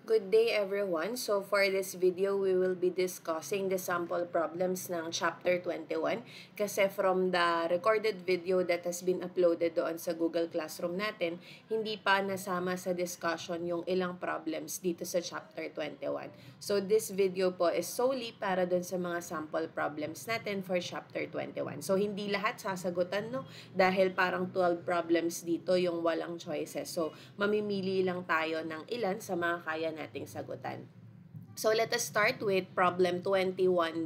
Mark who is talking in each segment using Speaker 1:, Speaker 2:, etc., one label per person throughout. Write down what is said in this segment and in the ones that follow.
Speaker 1: Good day everyone. So for this video, we will be discussing the sample problems ng chapter 21 kasi from the recorded video that has been uploaded doon sa Google Classroom natin, hindi pa nasama sa discussion yung ilang problems dito sa chapter 21. So this video po is solely para doon sa mga sample problems natin for chapter 21. So hindi lahat sasagutan, no, dahil parang 12 problems dito yung walang choices. So mamimili lang tayo ng ilan sa mga kaya nating sagutan. So let us start with problem 21-1.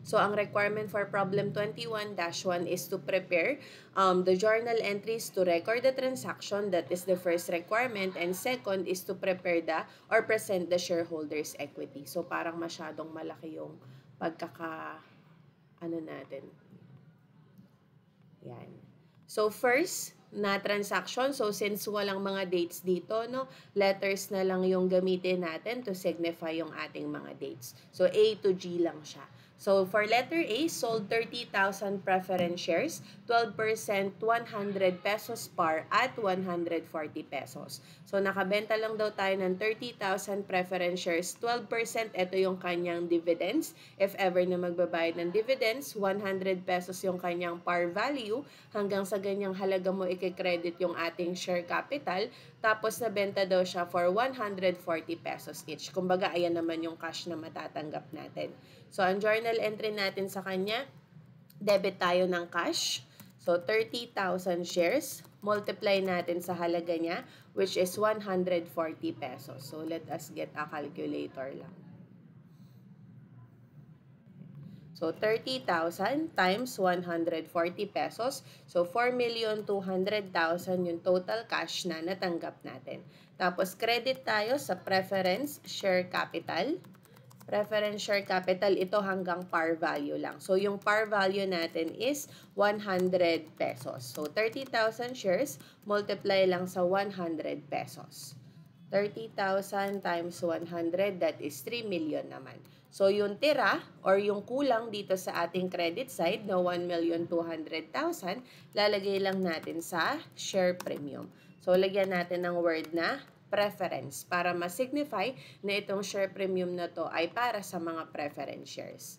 Speaker 1: So ang requirement for problem 21-1 is to prepare the journal entries to record the transaction. That is the first requirement. And second is to prepare or present the shareholders' equity. So parang masyadong malaki yung natin. Yan. So first na transaction. So since walang mga dates dito, no, letters na lang yung gamitin natin to signify yung ating mga dates. So A to G lang siya. So for letter A, sold 30,000 preference shares, 12%, 100 pesos par at 140 pesos. So nakabenta lang daw tayo ng 30,000 preference shares, 12%, ito yung kanyang dividends. If ever na magbabayad ng dividends, 100 pesos yung kanyang par value. Hanggang sa ganyang halaga mo i-credit yung ating share capital. Tapos nabenta daw siya for 140 pesos each. Kumbaga ayan naman yung cash na matatanggap natin. So, ang journal entry natin sa kanya, debit tayo ng cash. So, 30,000 shares. Multiply natin sa halaga niya, which is 140 pesos. So, let us get a calculator lang. So, 30,000 times 140 pesos. So, 4,200,000 yung total cash na natanggap natin. Tapos, credit tayo sa preference share capital. Preference share capital, ito hanggang par value lang. So, yung par value natin is 100 pesos. So, 30,000 shares, multiply lang sa 100 pesos. 30,000 times 100, that is 3 million naman. So, yung tira or yung kulang dito sa ating credit side na 1,200,000, lalagay lang natin sa share premium. So, lagyan natin ng word na preference para ma-signify na itong share premium na to ay para sa mga preference shares.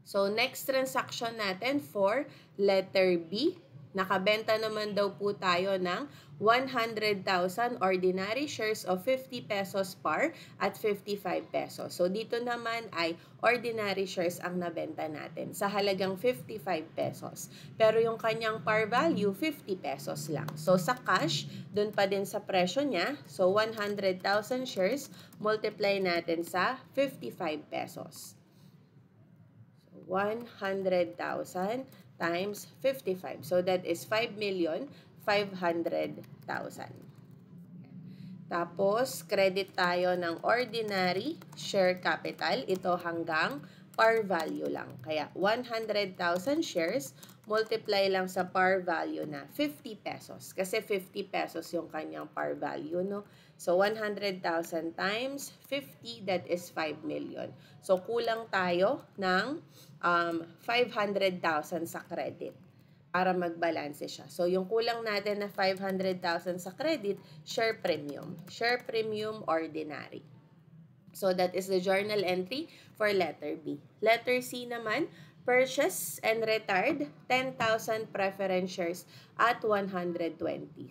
Speaker 1: So, next transaction natin for letter B. Nakabenta naman daw po tayo ng 100,000 ordinary shares of 50 pesos par at 55 pesos. So, dito naman ay ordinary shares ang nabenta natin sa halagang 55 pesos. Pero yung kanyang par value, 50 pesos lang. So, sa cash, dun pa din sa presyo niya. So, 100,000 shares, multiply natin sa 55 pesos. So, 100,000 times 55. So, that is 5,500,000. Tapos, credit tayo ng ordinary share capital. Ito hanggang par value lang. Kaya, 100,000 shares, multiply lang sa par value na 50 pesos. Kasi 50 pesos yung kanyang par value, no? So, 100,000 times 50, that is 5 million. So, kulang tayo ng 500,000 sa credit para magbalanse siya. So, yung kulang natin na 500,000 sa credit, share premium. Share premium ordinary. So, that is the journal entry for letter B. Letter C naman, purchase and retired 10,000 preference shares at 120.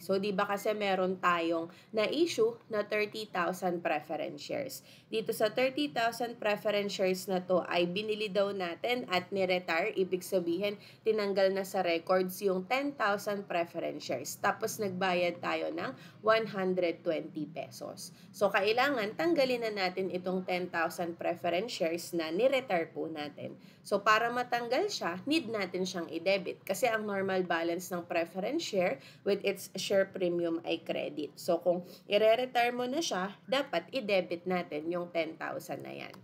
Speaker 1: So, di ba kasi meron tayong na-issue na 30,000 preference shares. Dito sa 30,000 preference shares na to ay binili daw natin at ni-retire. Ibig sabihin, tinanggal na sa records yung 10,000 preference shares. Tapos, nagbayad tayo ng 120 pesos. So, kailangan tanggalin na natin itong 10,000 preference shares na ni-retire po natin. So, para matanggal siya, need natin siyang i-debit. Kasi ang normal balance ng preference share with its share premium ay credit. So, kung i-retire mo na siya, dapat i-debit natin yung 10,000 na yan.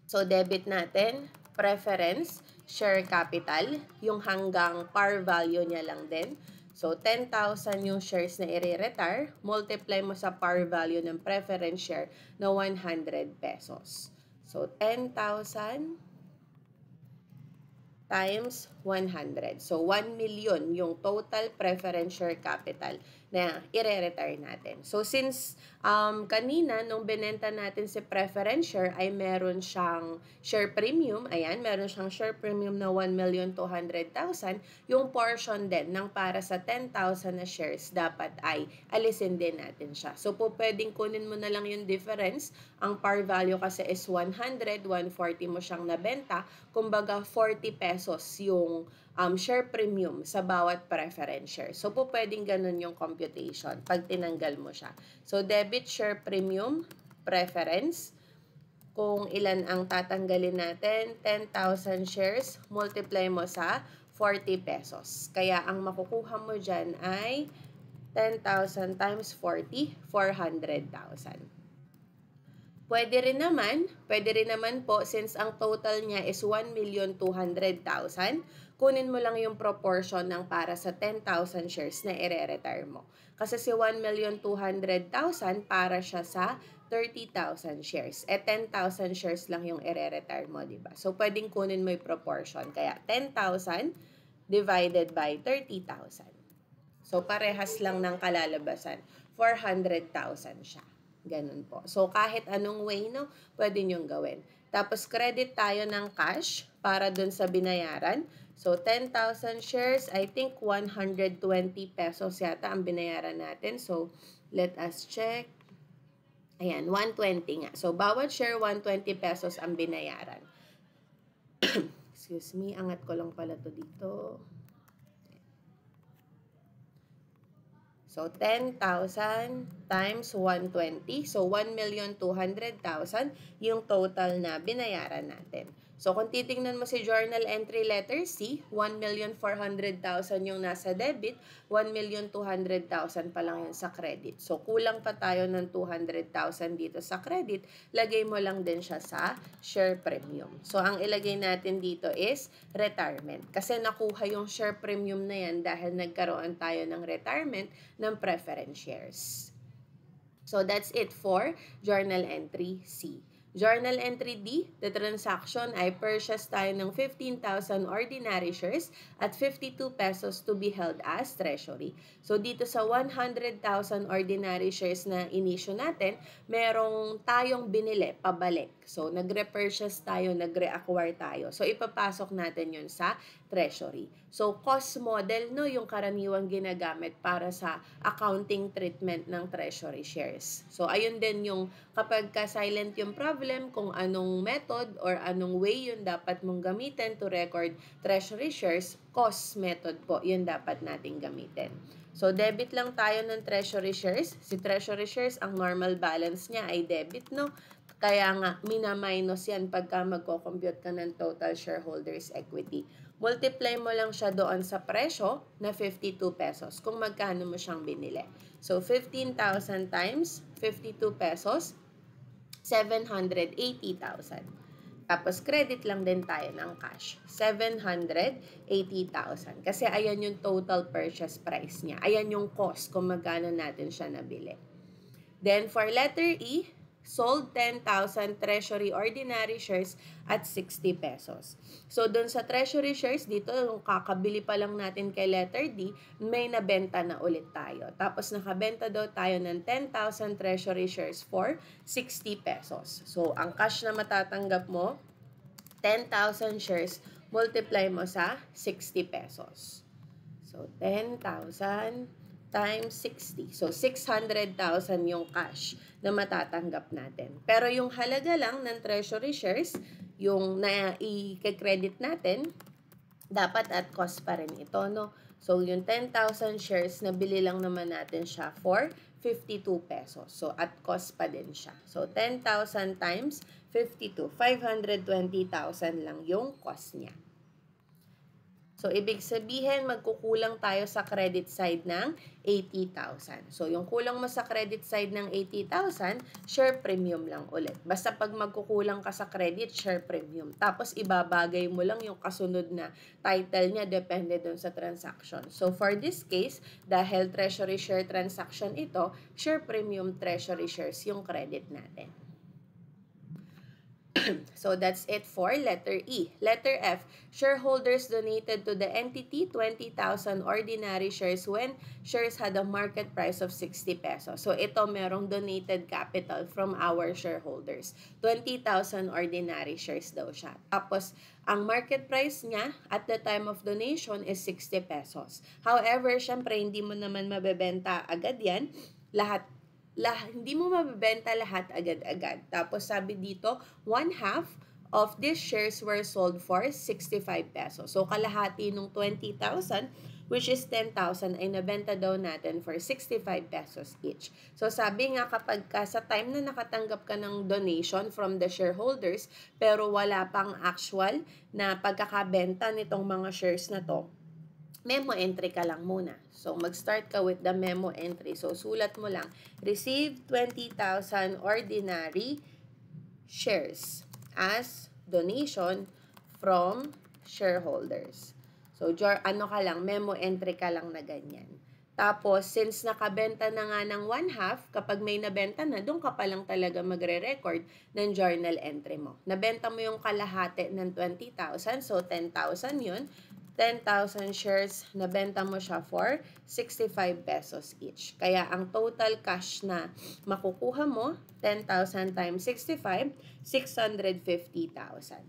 Speaker 1: So, debit natin, preference, share capital, yung hanggang par value niya lang din. So, 10,000 yung shares na i-retire, multiply mo sa par value ng preference share na 100 pesos. So, 10,000 times 100. So, 1 million yung total preference share capital na ire-retire natin. So, since kanina, nung binenta natin si preference share, ay meron siyang share premium. Ayan, meron siyang share premium na 1,200,000. Yung portion din ng para sa 10,000 na shares, dapat ay alisin din natin siya. So, po pwedeng kunin mo na lang yung difference. Ang par value kasi is 100, 140 mo siyang nabenta. Kumbaga, 40 pesos yung share premium sa bawat preference share. So, po pwedeng ganun yung computation pag tinanggal mo siya. So, debit share premium, preference, kung ilan ang tatanggalin natin, 10,000 shares, multiply mo sa 40 pesos. Kaya, ang makukuha mo dyan ay 10,000 times 40, 400,000. Pwede rin naman po, since ang total niya is 1,200,000, kunin mo lang yung proportion ng para sa 10,000 shares na ire-retire mo. Kasi si 1,200,000 para siya sa 30,000 shares. 10,000 shares lang yung ire-retire mo, diba? So, pwedeng kunin mo yung proportion. Kaya, 10,000 divided by 30,000. So, parehas lang ng kalalabasan. 400,000 siya. Ganun po. So, kahit anong way, no, pwede nyong gawin. Tapos, credit tayo ng cash para dun sa binayaran. So, 10,000 shares, I think 120 pesos yata ang binayaran natin. So, let us check. Ayan, 120 nga. So, bawat share, 120 pesos ang binayaran. Excuse me, angat ko lang pala to dito. So, 10,000 times 120. So, 1,200,000 yung total na binayaran natin. So, kung titingnan mo si Journal Entry Letter C, 1,400,000 yung nasa debit, 1,200,000 pa lang yun sa credit. So, kulang pa tayo ng 200,000 dito sa credit. Lagay mo lang din siya sa share premium. So, ang ilagay natin dito is retirement. Kasi nakuha yung share premium na yan dahil nagkaroon tayo ng retirement ng preference shares. So, that's it for Journal Entry C. Journal Entry D, the transaction ay purchase tayo ng 15,000 ordinary shares at 52 pesos to be held as treasury. So, dito sa 100,000 ordinary shares na inisyo natin, merong tayong binili, pabalik. So, nagre-purchase tayo, nagre-acquire tayo. So, ipapasok natin yun sa treasury. So, cost model, no, yung karaniwang ginagamit para sa accounting treatment ng treasury shares. So, ayun din yung kapag ka-silent yung problem, kung anong method or anong way yun dapat mong gamitin to record treasury shares, cost method po, yun dapat nating gamitin. So, debit lang tayo ng treasury shares. Si treasury shares, ang normal balance niya ay debit, no? Kaya nga, mina-minus yan pagka magko-compute ka ng total shareholders equity. Multiply mo lang siya doon sa presyo na 52 pesos kung magkano mo siyang binili. So, 15,000 times 52 pesos, 780,000. Tapos, credit lang din tayo ng cash. 780,000. Kasi ayan yung total purchase price niya. Ayan yung cost kung magkano natin siya nabili. Then, for letter E, sold 10,000 treasury ordinary shares at 60 pesos. So, dun sa treasury shares, dito, yung kakabili pa lang natin kay letter D, may nabenta na ulit tayo. Tapos, nakabenta daw tayo ng 10,000 treasury shares for 60 pesos. So, ang cash na matatanggap mo, 10,000 shares, multiply mo sa 60 pesos. So, 10,000 times 60. So, 600,000 yung cash na matatanggap natin. Pero yung halaga lang ng treasury shares, yung na-i-credit natin, dapat at cost pa rin ito, no? So, yung 10,000 shares, nabili lang naman natin siya for 52 pesos. So, at cost pa din siya. So, 10,000 times 52. 520,000 lang yung cost niya. So, ibig sabihin, magkukulang tayo sa credit side ng 80,000. So, yung kulang mo sa credit side ng 80,000, share premium lang ulit. Basta pag magkukulang ka sa credit, share premium. Tapos, ibabagay mo lang yung kasunod na title niya, depende dun sa transaction. So, for this case, dahil treasury share transaction ito, share premium treasury shares yung credit natin. So that's it for letter E. Letter F, shareholders donated to the entity 20,000 ordinary shares when shares had a market price of 60 pesos. So ito merong donated capital from our shareholders. 20,000 ordinary shares daw siya. Tapos ang market price niya at the time of donation is 60 pesos. However, syempre hindi mo naman mabebenta agad yan. Hindi mo mabibenta lahat agad-agad. Tapos sabi dito, 1/2 of these shares were sold for 65 pesos. So kalahati nung 20,000, which is 10,000, ay nabenta daw natin for 65 pesos each. So sabi nga kapag sa time na nakatanggap ka ng donation from the shareholders, pero wala pang actual na pagkakabenta nitong mga shares na to, memo entry ka lang muna. So, mag-start ka with the memo entry. So, sulat mo lang, receive 20,000 ordinary shares as donation from shareholders. So, memo entry ka lang na ganyan. Tapos, since nakabenta na nga ng 1/2, kapag may nabenta na, doon ka pa lang talaga magre-record ng journal entry mo. Nabenta mo yung kalahati ng 20,000, so 10,000 yun. 10,000 shares, nabenta mo siya for 65 pesos each. Kaya ang total cash na makukuha mo, 10,000 times 65, 650,000.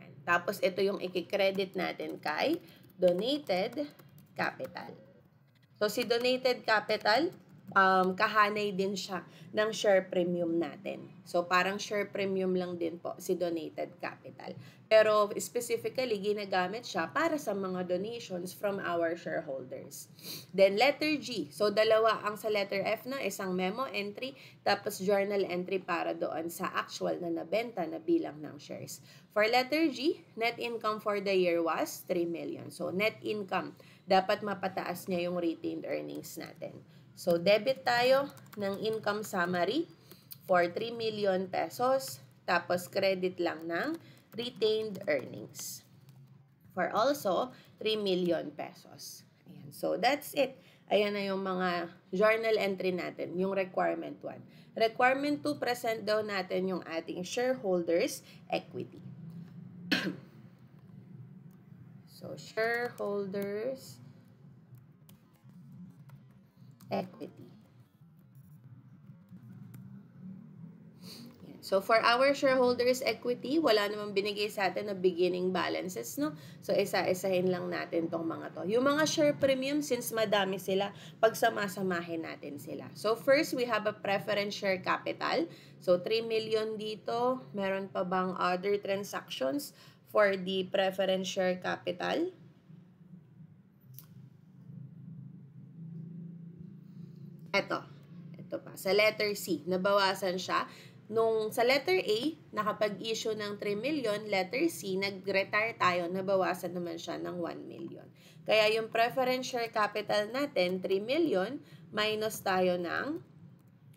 Speaker 1: Yan. Tapos ito yung i-credit natin kay donated capital. So si donated capital, kahanay din siya ng share premium natin. So parang share premium lang din po si donated capital. Pero specifically, ginagamit siya para sa mga donations from our shareholders. Then letter G. So dalawa ang sa letter F na, isang memo entry, tapos journal entry para doon sa actual na nabenta na bilang ng shares. For letter G, net income for the year was 3 million. So net income, dapat mapataas niya yung retained earnings natin. So debit tayo ng income summary for 3 million pesos, tapos credit lang ng retained earnings for also 3 million pesos. Ayan. So, that's it. Ayan na yung mga journal entry natin, yung requirement 1. Requirement 2, present daw natin yung ating shareholders' equity. So, shareholders' equity. So, for our shareholders' equity, wala namang binigay sa atin na beginning balances, no? So, isa-isahin lang natin tong mga to. Yung mga share premium, since madami sila, pagsamasamahin natin sila. So, first, we have a preference share capital. So, 3 million dito. Meron pa bang other transactions for the preference share capital? Ito pa. Sa letter C, nabawasan siya. Nung sa letter A, nakapag-issue ng 3 million, letter C, nag-retire tayo, nabawasan naman siya ng 1 million. Kaya yung preference share capital natin, 3 million, minus tayo ng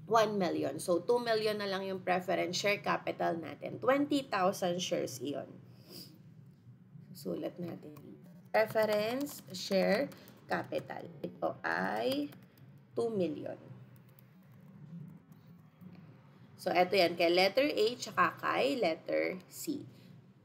Speaker 1: 1 million. So, 2 million na lang yung preference share capital natin. 20,000 shares iyon. Sulat natin. Preference share capital. Ito ay 2 million. So, eto yan, kay letter A, tsaka kay letter C.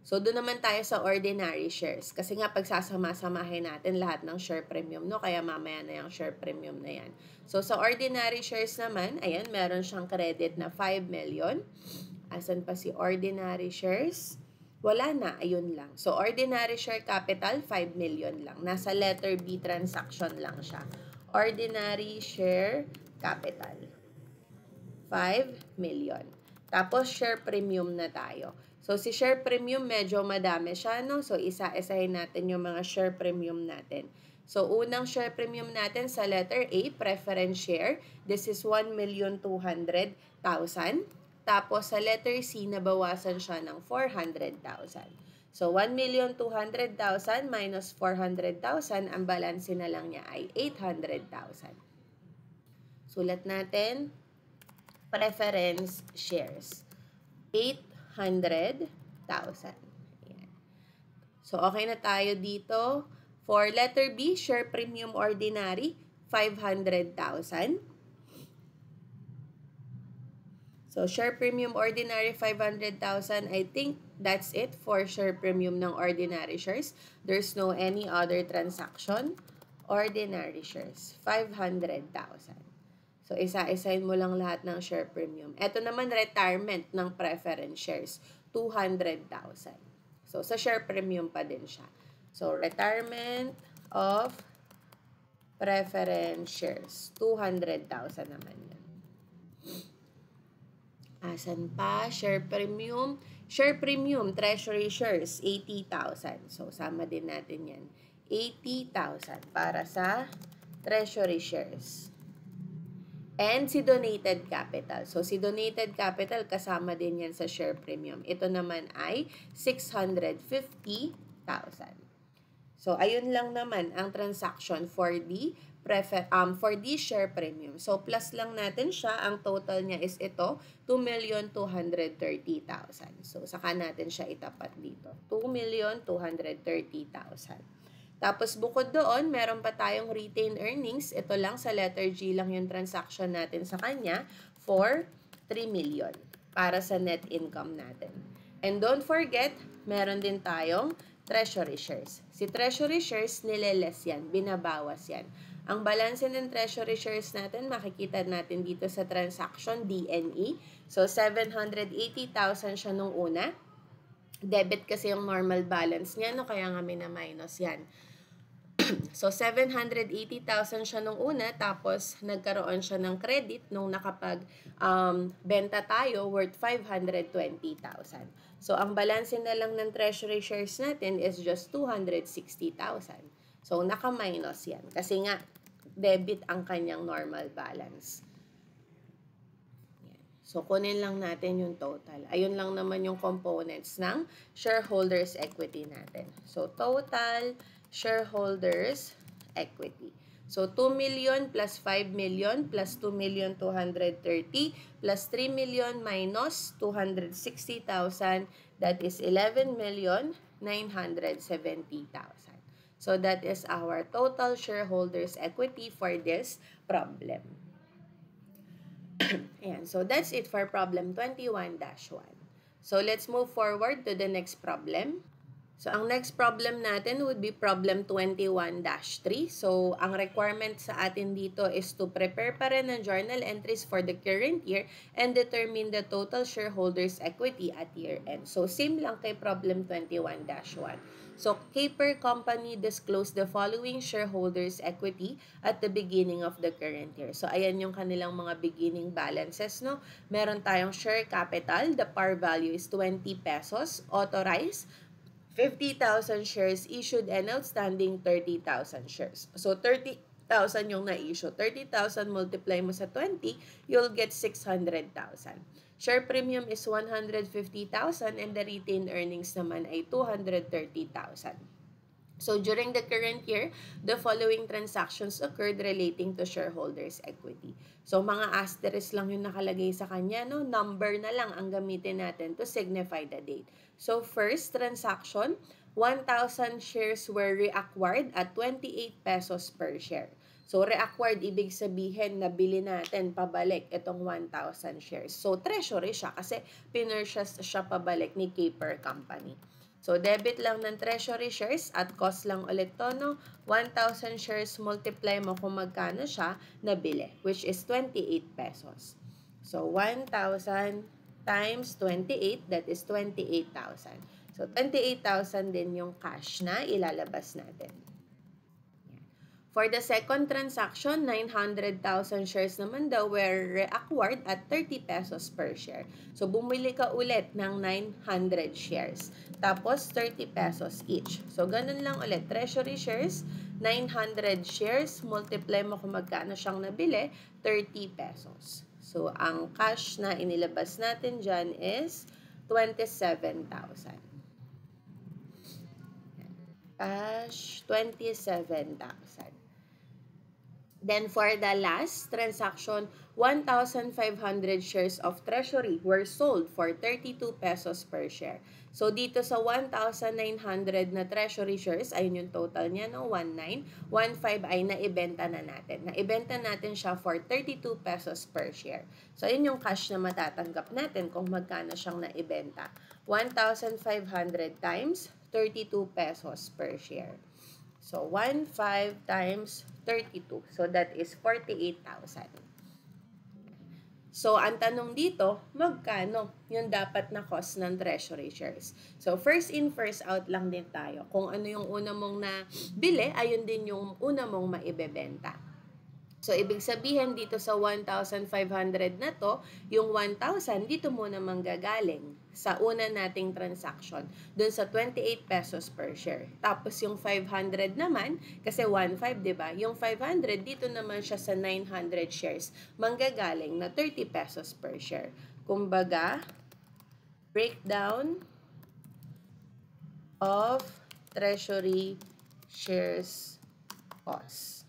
Speaker 1: So, doon naman tayo sa ordinary shares. Kasi nga, pagsasama-samahin natin lahat ng share premium, no? Kaya mamaya na yung share premium na yan. So, sa ordinary shares naman, ayan, meron siyang credit na 5 million. Asan pa si ordinary shares? Wala na, ayun lang. So, ordinary share capital, 5 million lang. Nasa letter B transaction lang siya. Ordinary share capital. 5 million. Tapos, share premium na tayo. So, si share premium, medyo madami siya, no? So, isa-isahin natin yung mga share premium natin. So, unang share premium natin sa letter A, preference share. This is 1,200,000. Tapos, sa letter C, nabawasan siya ng 400,000. So, 1,200,000 minus 400,000, ang balanse na lang niya ay 800,000. Sulat natin, preference shares. 800,000. Ayan. So, okay na tayo dito. For letter B, share premium ordinary, 500,000. So, share premium ordinary 500,000. I think that's it for share premium ng ordinary shares. There's no any other transaction. Ordinary shares, 500,000. So, isa-isahin mo lang lahat ng share premium. Ito naman, retirement ng preference shares, 200,000. So, sa share premium pa din siya. So, retirement of preference shares, 200,000 naman yan. Asan pa? Share premium. Share premium, treasury shares, 80,000. So, sama din natin yan. 80,000 para sa treasury shares. And si donated capital. So, si donated capital, kasama din yan sa share premium. Ito naman ay 650,000. So, ayun lang naman ang transaction for the share premium. So, plus lang natin siya. Ang total niya is ito, 2,230,000. So, saka natin siya itapat dito. 2,230,000. Tapos, bukod doon, meron pa tayong retained earnings. Ito lang, sa letter G lang yung transaction natin sa kanya for 3 million para sa net income natin. And don't forget, meron din tayong treasury shares. Si treasury shares, nileles yan, binabawas yan. Ang balanse ng treasury shares natin, makikita natin dito sa transaction, DNE. So, 780,000 siya nung una. Debit kasi yung normal balance niya, no? Kaya nga may na-minus yan. So, 780,000 siya nung una, tapos nagkaroon siya ng credit nung benta tayo worth 520,000. So, ang balanse na lang ng treasury shares natin is just 260,000. So, naka-minus yan. Kasi nga, debit ang kanyang normal balance. Yan. So, kunin lang natin yung total. Ayun lang naman yung components ng shareholders' equity natin. So, total shareholders' equity. So, 2 million plus 5 million plus 2,230,000 plus 3 million minus 260,000. That is 11,970,000. So, that is our total shareholders' equity for this problem. Ayan. So, that's it for problem 21-1. So, let's move forward to the next problem. So, ang next problem natin would be problem 21-3. So, ang requirement sa atin dito is to prepare pa rin ng journal entries for the current year and determine the total shareholders' equity at year-end. So, same lang kay problem 21-1. So, Caper Company disclosed the following shareholders' equity at the beginning of the current year. So, ayan yung kanilang mga beginning balances, no? Meron tayong share capital. The par value is 20 pesos. Authorized 50,000 shares, issued and outstanding 30,000 shares. So, 30,000 yung na-issue. 30,000 multiply mo sa 20, you'll get 600,000. Share premium is 150,000 and the retained earnings naman ay 230,000. So, during the current year, the following transactions occurred relating to shareholders' equity. So, mga asterisk lang yung nakalagay sa kanya, no? Number na lang ang gamitin natin to signify the date. So, first transaction, 1,000 shares were reacquired at 28 pesos per share. So, reacquired, ibig sabihin, nabili natin pabalik itong 1,000 shares. So, treasury siya kasi pinurchase siya pabalik ni Caper Company. So, debit lang ng treasury shares at cost lang ulit to, no? 1,000 shares multiply mo kung magkano siya nabili, which is 28 pesos. So, 1,000 times 28, that is 28,000. So, 28,000 din yung cash na ilalabas natin. For the second transaction, 900,000 shares naman daw were reacquired at 30 pesos per share. So, bumili ka ulit ng 900 shares. Tapos, 30 pesos each. So, ganun lang ulit. Treasury shares, 900 shares, multiply mo kung magkano siyang nabili, 30 pesos. So, ang cash na inilabas natin dyan is 27,000. Cash, 27,000. Then for the last transaction, 1,500 shares of treasury were sold for 32 pesos per share. So dito sa 1,900 na treasury shares, ayun yung total niya, no? 19, 15 ay naibenta na natin. Naibenta natin siya for 32 pesos per share. So ayun yung cash na matatanggap natin kung magkano siyang naibenta. 1,500 times 32 pesos per share. So, 1,5 times 32. So, that is 48,000. So, ang tanong dito, magkano yung dapat na cost ng treasury shares? So, first in, first out lang din tayo. Kung ano yung una mong nabili, ayun din yung una mong maibebenta. So, ibig sabihin dito sa 1,500 na to, yung 1,000 dito muna manggagaling sa una nating transaction, dun sa 28 pesos per share. Tapos yung 500 naman, kasi 1,500, di ba? Yung 500 dito naman siya sa 900 shares, manggagaling na 30 pesos per share. Kumbaga, breakdown of treasury shares cost.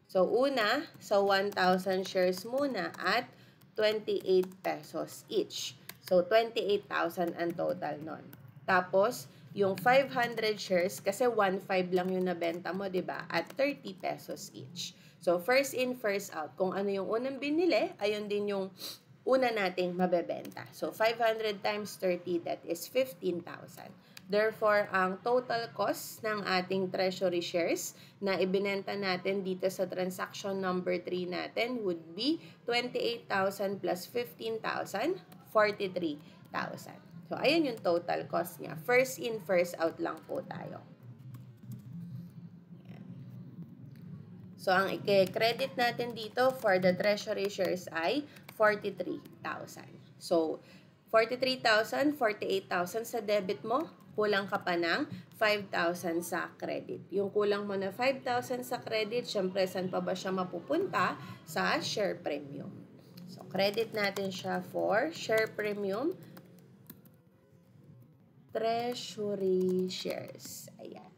Speaker 1: So, una, sa 1,000 shares muna at 28 pesos each. So, 28,000 ang total nun. Tapos, yung 500 shares, kasi 1,500 lang yung nabenta mo, di ba? At 30 pesos each. So, first in, first out. Kung ano yung unang binili, ayun din yung una nating mabebenta. So, 500 times 30, that is 15,000. Therefore, ang total cost ng ating treasury shares na ibinenta natin dito sa transaction number 3 natin would be 28,000 plus 15,000, 43,000. So, ayun yung total cost niya. First in, first out lang po tayo. Ayan. So, ang i-credit natin dito for the treasury shares ay 43,000. So, 43,000, 48,000 sa debit mo, kulang ka pa ng 5,000 sa credit. Yung kulang mo na 5,000 sa credit, syempre, saan pa ba siya mapupunta? Sa share premium. So, credit natin siya for share premium, treasury shares. Ayan.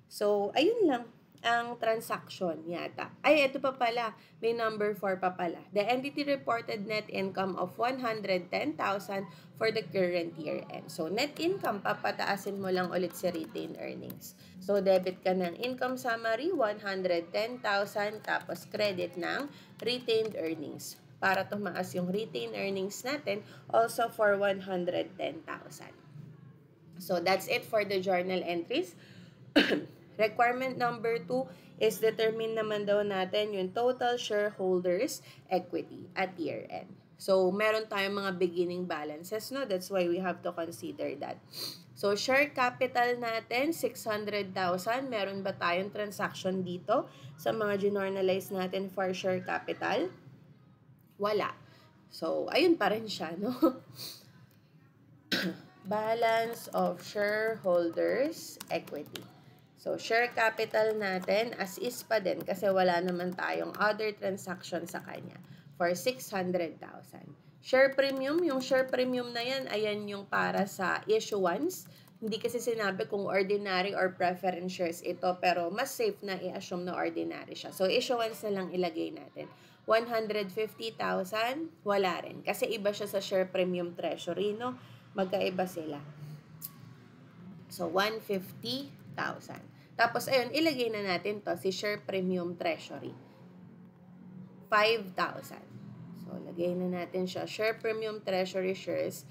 Speaker 1: So, ayun lang ang transaction yata. Ay, ito pa pala. May number 4 pa pala. The entity reported net income of 110,000 for the current year end. So, net income, papataasin mo lang ulit si retained earnings. So, debit ka ng income summary, 110,000, tapos credit ng retained earnings. Para tumaas yung retained earnings natin, also for 110,000. So, that's it for the journal entries. Requirement number 2 is determine naman daw natin yung total shareholders equity at year end. So, meron tayong mga beginning balances, no? That's why we have to consider that. So, share capital natin, 600,000. Meron ba tayong transaction dito sa mga ginornalize natin for share capital? Wala. So, ayun pa rin siya, no? Balance of shareholders equity. So, share capital natin as is pa din kasi wala naman tayong other transaction sa kanya for 600,000. Share premium, yung share premium na yan, ayan yung para sa issuance. Hindi kasi sinabi kung ordinary or preference shares ito, pero mas safe na i-assume na ordinary siya. So, issuance na lang ilagay natin. 150,000, wala rin. Kasi iba siya sa share premium treasury, no? Magkaiba sila. So, 150,000. Tapos, ayun, ilagay na natin to si share premium treasury. 5,000. So, lagay na natin siya. Share premium treasury shares,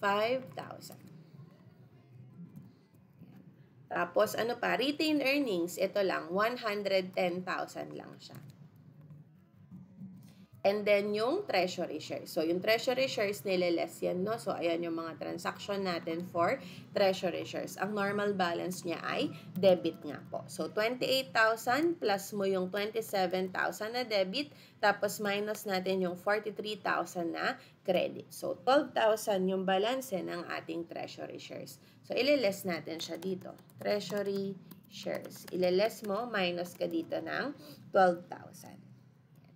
Speaker 1: 5,000. Tapos, ano pa? Retained earnings, ito lang, 110,000 lang siya. And then, yung treasury shares. So, yung treasury shares, nileless yan, no? So, ayan yung mga transaction natin for treasury shares. Ang normal balance niya ay debit nga po. So, 28,000 plus mo yung 27,000 na debit, tapos minus natin yung 43,000 na credit. So, 12,000 yung balance ng ating treasury shares. So, ililess natin siya dito. Treasury shares. Ililess mo, minus ka dito ng 12,000.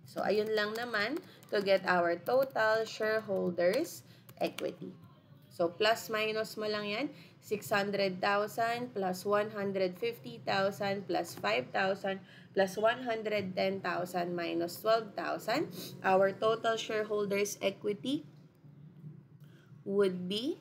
Speaker 1: So, ayun lang naman to get our total shareholders equity. So, plus minus mo lang yan. 600,000 plus 150,000 plus 5,000 plus 110,000 minus 12,000. Our total shareholders' equity would be,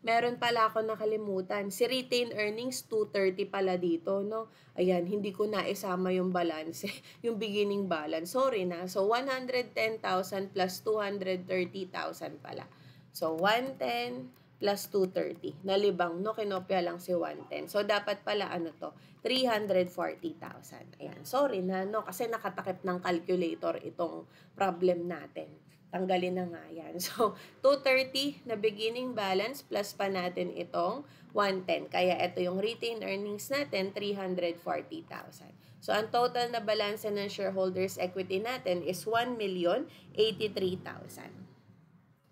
Speaker 1: meron pala ako nakalimutan. Si retained earnings, 230 pala dito, no? Ayan, hindi ko na isama yung balance, yung beginning balance. Sorry na. So, 110,000 plus 230,000 pala. So, 110 plus 230. Nalibang, no? Kinopya lang si 110. So, dapat pala, 340,000. Ayan, sorry na, no? Kasi nakatakip ng calculator itong problem natin. Tanggalin na nga yan. So, 230 na beginning balance plus pa natin itong 110. Kaya ito yung retained earnings natin, 340,000. So, ang total na balance ng shareholders' equity natin is 1,083,000.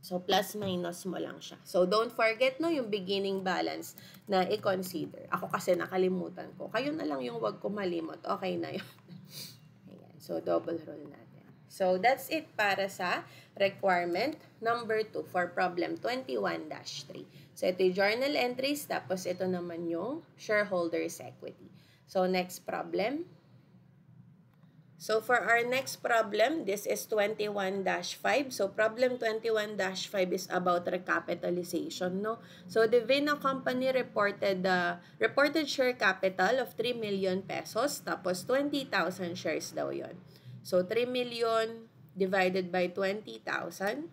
Speaker 1: So, plus minus mo lang siya. So, don't forget, no, yung beginning balance na i-consider. Ako kasi nakalimutan ko. Kayo na lang yung wag ko malimot. Okay na yun. Ayan. So, double roll natin. So, that's it para sa requirement number 2 for problem 21-3. So, ito yung journal entries, tapos ito naman yung shareholders' equity. So, next problem. So, for our next problem, this is 21-5. So, problem 21-5 is about recapitalization, no? So, the Vina Company reported share capital of 3 million pesos, tapos 20,000 shares daw yon. So, 3 million divided by 20,000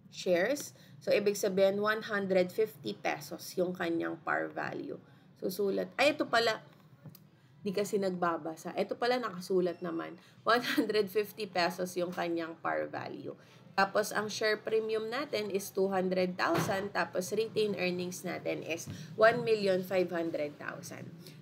Speaker 1: shares. So, ibig sabihin, 150 pesos yung kanyang par value. So, sulat. Ay, ito pala. Di kasi nagbabasa. Ito pala nakasulat naman. 150 pesos yung kanyang par value. Tapos, ang share premium natin is 200,000. Tapos, retained earnings natin is 1,500,000.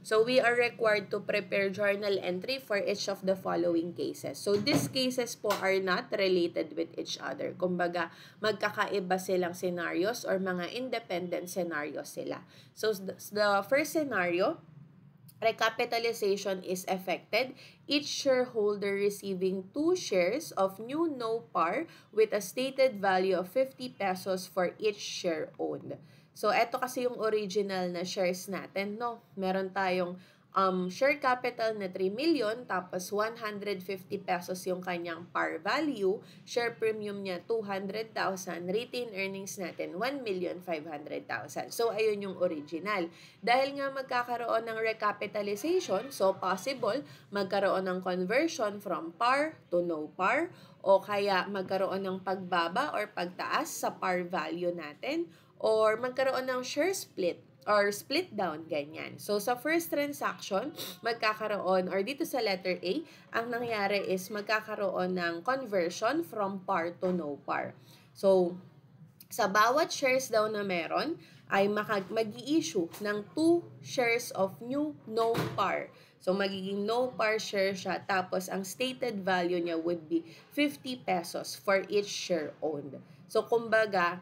Speaker 1: So, we are required to prepare journal entry for each of the following cases. So, these cases po are not related with each other. Kumbaga, magkakaiba silang scenarios or mga independent scenarios sila. So, the first scenario, recapitalization is effected, each shareholder receiving 2 shares of new no par with a stated value of 50 pesos for each share owned. So, eto kasi yung original na shares natin, no? Meron tayong share capital na 3 million, tapos 150 pesos yung kanyang par value, share premium niya 200,000, retained earnings natin 1,500,000. So, ayun yung original. Dahil nga magkakaroon ng recapitalization, so possible magkaroon ng conversion from par to no par, o kaya magkaroon ng pagbaba or pagtaas sa par value natin, or magkaroon ng share split or split down, ganyan. So, sa first transaction, magkakaroon, or dito sa letter A, ang nangyari is magkakaroon ng conversion from par to no par. So, sa bawat shares daw na meron, ay mag-i-issue ng 2 shares of new no par. So, magiging no par share siya, tapos ang stated value niya would be 50 pesos for each share owned. So, kumbaga,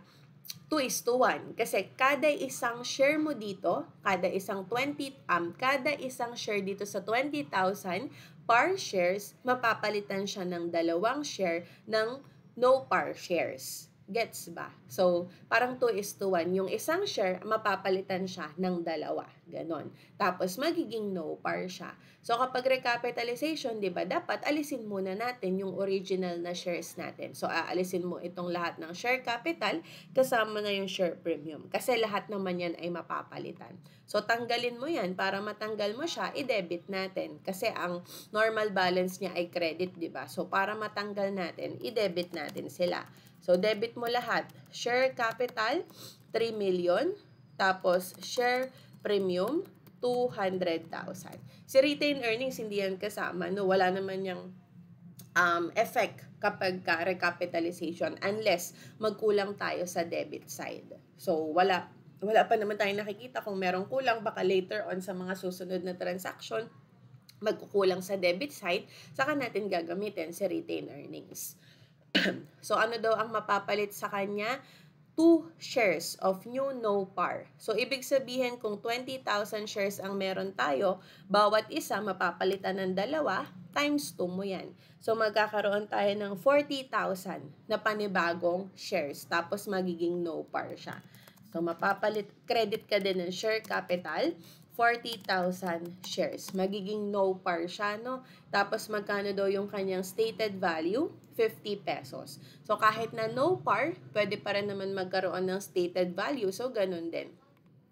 Speaker 1: 2:1. Kasi kada isang share mo dito, kada isang share dito sa 20,000 par shares, mapapalitan siya ng 2 share ng no par shares. Gets ba? So, parang 2:1. Yung isang share, mapapalitan siya ng 2. Ganon. Tapos, magiging no par siya. So, kapag recapitalization, di ba, dapat alisin muna natin yung original na shares natin. So, aalisin mo itong lahat ng share capital kasama na yung share premium. Kasi lahat naman yan ay mapapalitan. So, tanggalin mo yan. Para matanggal mo siya, i-debit natin. Kasi ang normal balance niya ay credit, di ba? So, para matanggal natin, i-debit natin sila. So, debit mo lahat. Share capital, 3 million. Tapos, share premium, 200,000. Si retained earnings, hindi yan kasama. No? Wala naman yung effect kapag recapitalization unless magkulang tayo sa debit side. So, wala pa naman tayong nakikita kung merong kulang. Baka later on sa mga susunod na transaction, magkukulang sa debit side, saka natin gagamitin si retained earnings. So, ano daw ang mapapalit sa kanya? 2 shares of new no par. So, ibig sabihin kung 20,000 shares ang meron tayo, bawat isa mapapalitan ng 2, times 2 mo yan. So, magkakaroon tayo ng 40,000 na panibagong shares. Tapos, magiging no par siya. So, credit ka din ng share capital 40,000 shares. Magiging no par siya, no? Tapos magkano daw yung kanyang stated value? 50 pesos. So kahit na no par, pwede pa rin naman magkaroon ng stated value. So ganun din.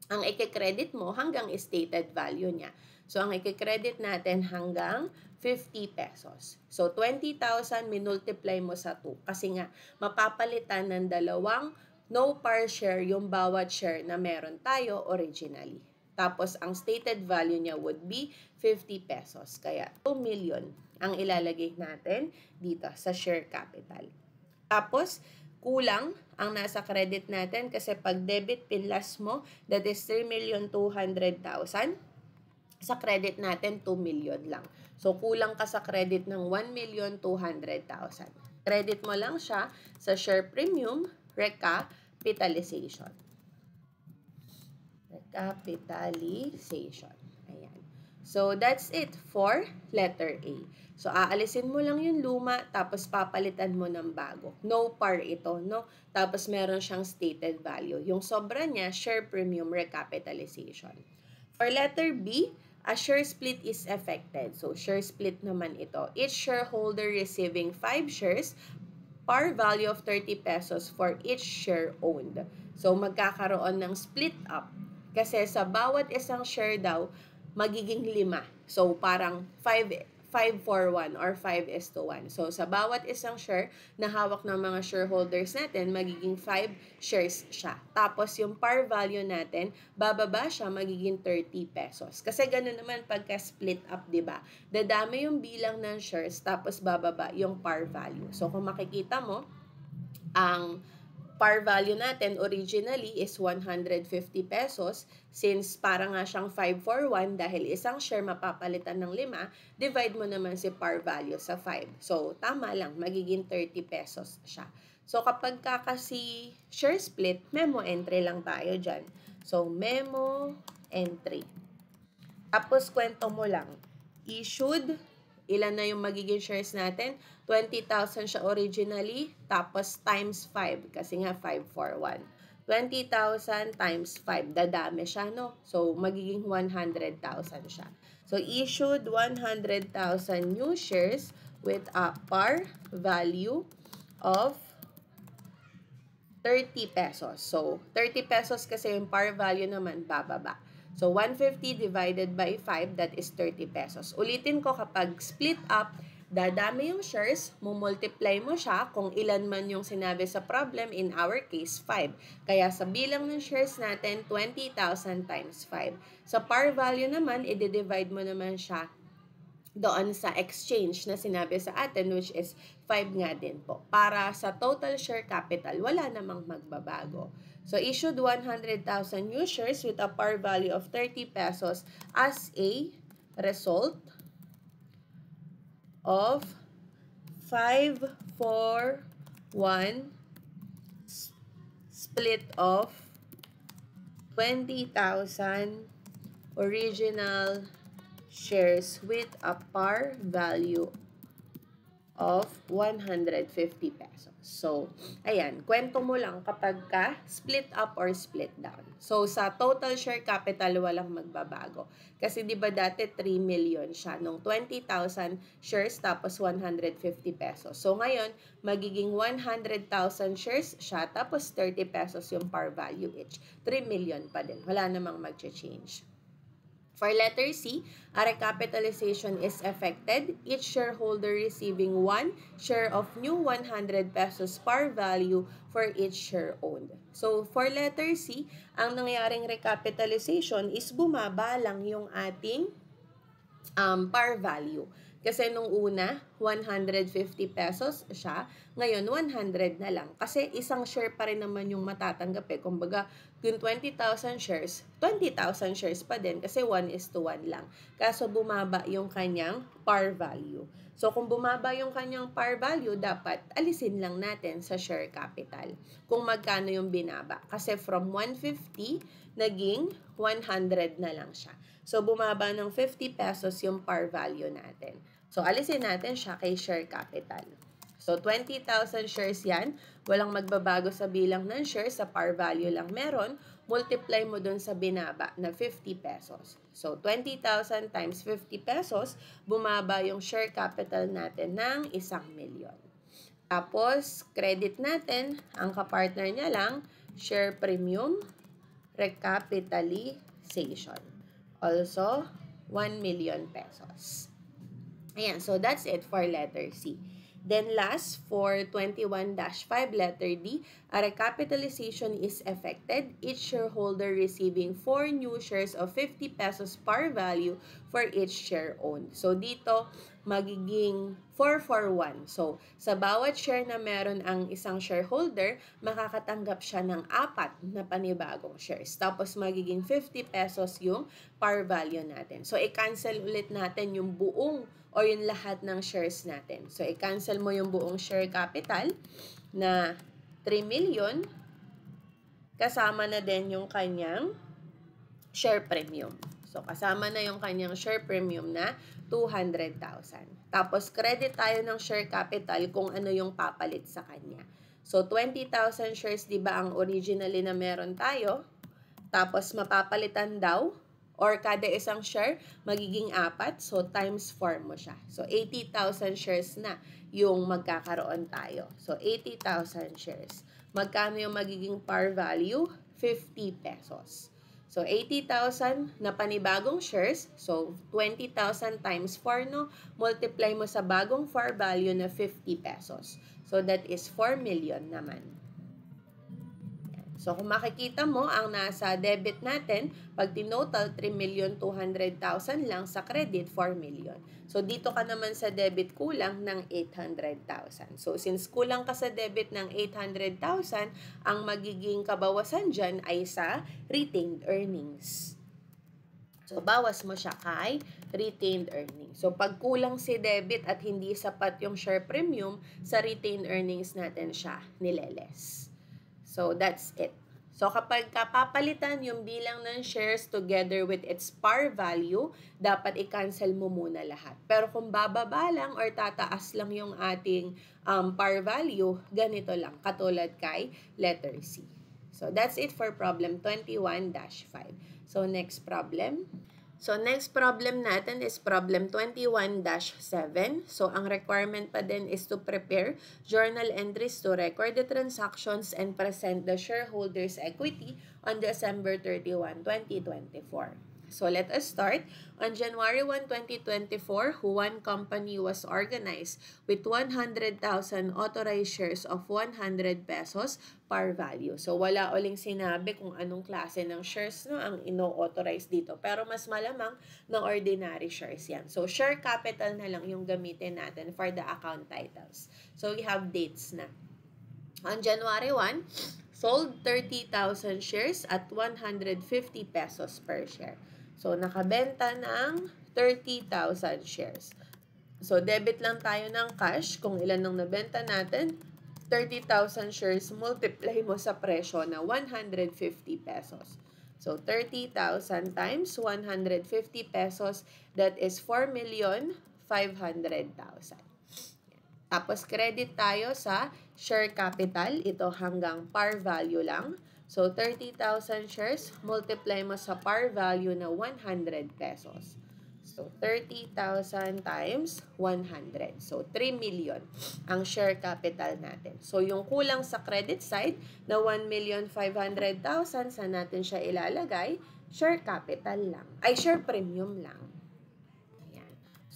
Speaker 1: Ang i-credit mo hanggang stated value niya. So ang i-credit natin hanggang 50 pesos. So 20,000 minultiply mo sa 2 kasi nga mapapalitan ng dalawang no par share yung bawat share na meron tayo originally. Tapos, ang stated value niya would be 50 pesos. Kaya, 2 million ang ilalagay natin dito sa share capital. Tapos, kulang ang nasa credit natin kasi pag debit pinlas mo, that is 3,200,000. Sa credit natin, 2 million lang. So, kulang ka sa credit ng 1,200,000. Credit mo lang siya sa share premium recapitalization. Capitalization. Ayan. So, that's it for letter A. So, aalisin mo lang yung luma, tapos papalitan mo ng bago. No par ito, no? Tapos, meron siyang stated value. Yung sobra niya, share premium recapitalization. For letter B, a share split is affected. So, share split naman ito. Each shareholder receiving 5 shares, par value of 30 pesos for each share owned. So, magkakaroon ng split up. Kasi sa bawat isang share daw, magiging 5. So, parang 5-4-1 or 5:1. So, sa bawat isang share na hawak ng mga shareholders natin, magiging 5 shares siya. Tapos, yung par value natin, bababa siya, magiging 30 pesos. Kasi gano'n naman pagka split up, diba? Dadami yung bilang ng shares, tapos bababa yung par value. So, kung makikita mo, ang par value natin originally is 150 pesos. Since para nga siyang 5-4-1 dahil isang share mapapalitan ng 5, divide mo naman si par value sa 5. So, tama lang, magiging 30 pesos siya. So, kapag kasi share split, memo entry lang tayo dyan. So, memo entry. Tapos, kwento mo lang. Issued, ilan na yung magiging shares natin? 20,000 siya originally, tapos times 5, kasi nga 5-4-1. 20,000 times 5, dadami siya, no? So, magiging 100,000 siya. So, issued 100,000 new shares with a par value of 30 pesos. So, 30 pesos kasi yung par value naman, bababa. So, 150 divided by 5, that is 30 pesos. Ulitin ko, kapag split up, dadami yung shares, mumultiply mo siya kung ilan man yung sinabi sa problem, in our case, 5. Kaya sa bilang ng shares natin, 20,000 times 5. Sa par value naman, i-divide mo naman siya doon sa exchange na sinabi sa atin, which is 5 nga din po. Para sa total share capital, wala namang magbabago. So, issued 100,000 new shares with a par value of 30 pesos as a result of 5-4-1 split of 20,000 original shares with a par value of 150 pesos. So, ayan, kwento mo lang kapag ka split up or split down. So, sa total share capital, walang magbabago. Kasi di ba dati 3 million siya nung 20,000 shares tapos 150 pesos. So, ngayon, magiging 100,000 shares siya tapos 30 pesos yung par value each. 3 million pa din. Wala namang mag-change. For letter C, a recapitalization is affected, each shareholder receiving 1 share of new 100 pesos par value for each share owned. So, for letter C, ang nangyaring recapitalization is bumaba lang yung ating par value. Kasi nung una, 150 pesos siya, ngayon 100 na lang. Kasi isang share pa rin naman yung matatanggap eh. Kumbaga, yung 20,000 shares, 20,000 shares pa din kasi 1:1 lang. Kaso bumaba yung kanyang par value. So, kung bumaba yung kanyang par value, dapat alisin lang natin sa share capital kung magkano yung binaba. Kasi from 150, naging 100 na lang siya. So, bumaba ng 50 pesos yung par value natin. So, alisin natin siya kay share capital. So, So, 20,000 shares yan. Walang magbabago sa bilang ng shares. Sa par value lang meron. Multiply mo dun sa binaba na 50 pesos. So, 20,000 times 50 pesos, bumaba yung share capital natin ng 1,000,000. Tapos, credit natin, ang kapartner niya lang, share premium, recapitalization. Also, 1,000,000 pesos. Ayan, so that's it for letter C. Then last, for 21-5 letter D, a recapitalization is effected, each shareholder receiving 4 new shares of 50 pesos par value for each share owned. So dito, magiging 4-for-1. So sa bawat share na meron ang isang shareholder, makakatanggap siya ng 4 na panibagong shares. Tapos magiging 50 pesos yung par value natin. So i-cancel ulit natin yung buong o yung lahat ng shares natin. So, i-cancel mo yung buong share capital na 3 million, kasama na din yung kanyang share premium. So, kasama na yung kanyang share premium na 200,000. Tapos, credit tayo ng share capital kung ano yung papalit sa kanya. So, 20,000 shares, di ba, ang originally na meron tayo? Tapos, mapapalitan daw, or kada isang share, magiging 4. So, times 4 mo siya. So, 80,000 shares na yung magkakaroon tayo. So, 80,000 shares. Magkano yung magiging par value? 50 pesos. So, 80,000 na panibagong shares. So, 20,000 times 4, no? Multiply mo sa bagong par value na 50 pesos. So, that is 4 million naman. So, kung makikita mo, ang nasa debit natin, pag tinotal, 3,200,000 lang, sa credit, 4 million. So, dito ka naman sa debit kulang ng 800,000. So, since kulang ka sa debit ng 800,000, ang magiging kabawasan dyan ay sa retained earnings. So, bawas mo siya kay retained earnings. So, pag kulang si debit at hindi sapat yung share premium, sa retained earnings natin siya nileles. So, that's it. So, kapag kapapalitan yung bilang ng shares together with its par value, dapat i-cancel mo muna lahat. Pero kung bababa lang or tataas lang yung ating par value, ganito lang, katulad kay letter C. So, that's it for problem 21-5. So, next problem. So, next problem natin is problem 21-7. So, ang requirement pa din is to prepare journal entries to record the transactions and present the shareholders' equity on December 31, 2024. So, let us start. On January 1, 2024, One Company was organized with 100,000 authorized shares of 100 pesos par value. So, wala uling sinabi kung anong klase ng shares no, ang ino-authorize dito. Pero mas malamang na ordinary shares yan. So, share capital na lang yung gamitin natin for the account titles. So, we have dates na. On January 1, sold 30,000 shares at 150 pesos per share. So, nakabenta ng 30,000 shares. So, debit lang tayo ng cash kung ilan ang nabenta natin. 30,000 shares, multiply mo sa presyo na 150 pesos. So, 30,000 times 150 pesos, that is 4,500,000. Tapos, credit tayo sa share capital. Ito hanggang par value lang. So, 30,000 shares, multiply mo sa par value na 100 pesos. So, 30,000 times 100. So, 3 million ang share capital natin. So, yung kulang sa credit side na 1,500,000, saan natin siya ilalagay? Share capital lang. Ay, share premium lang.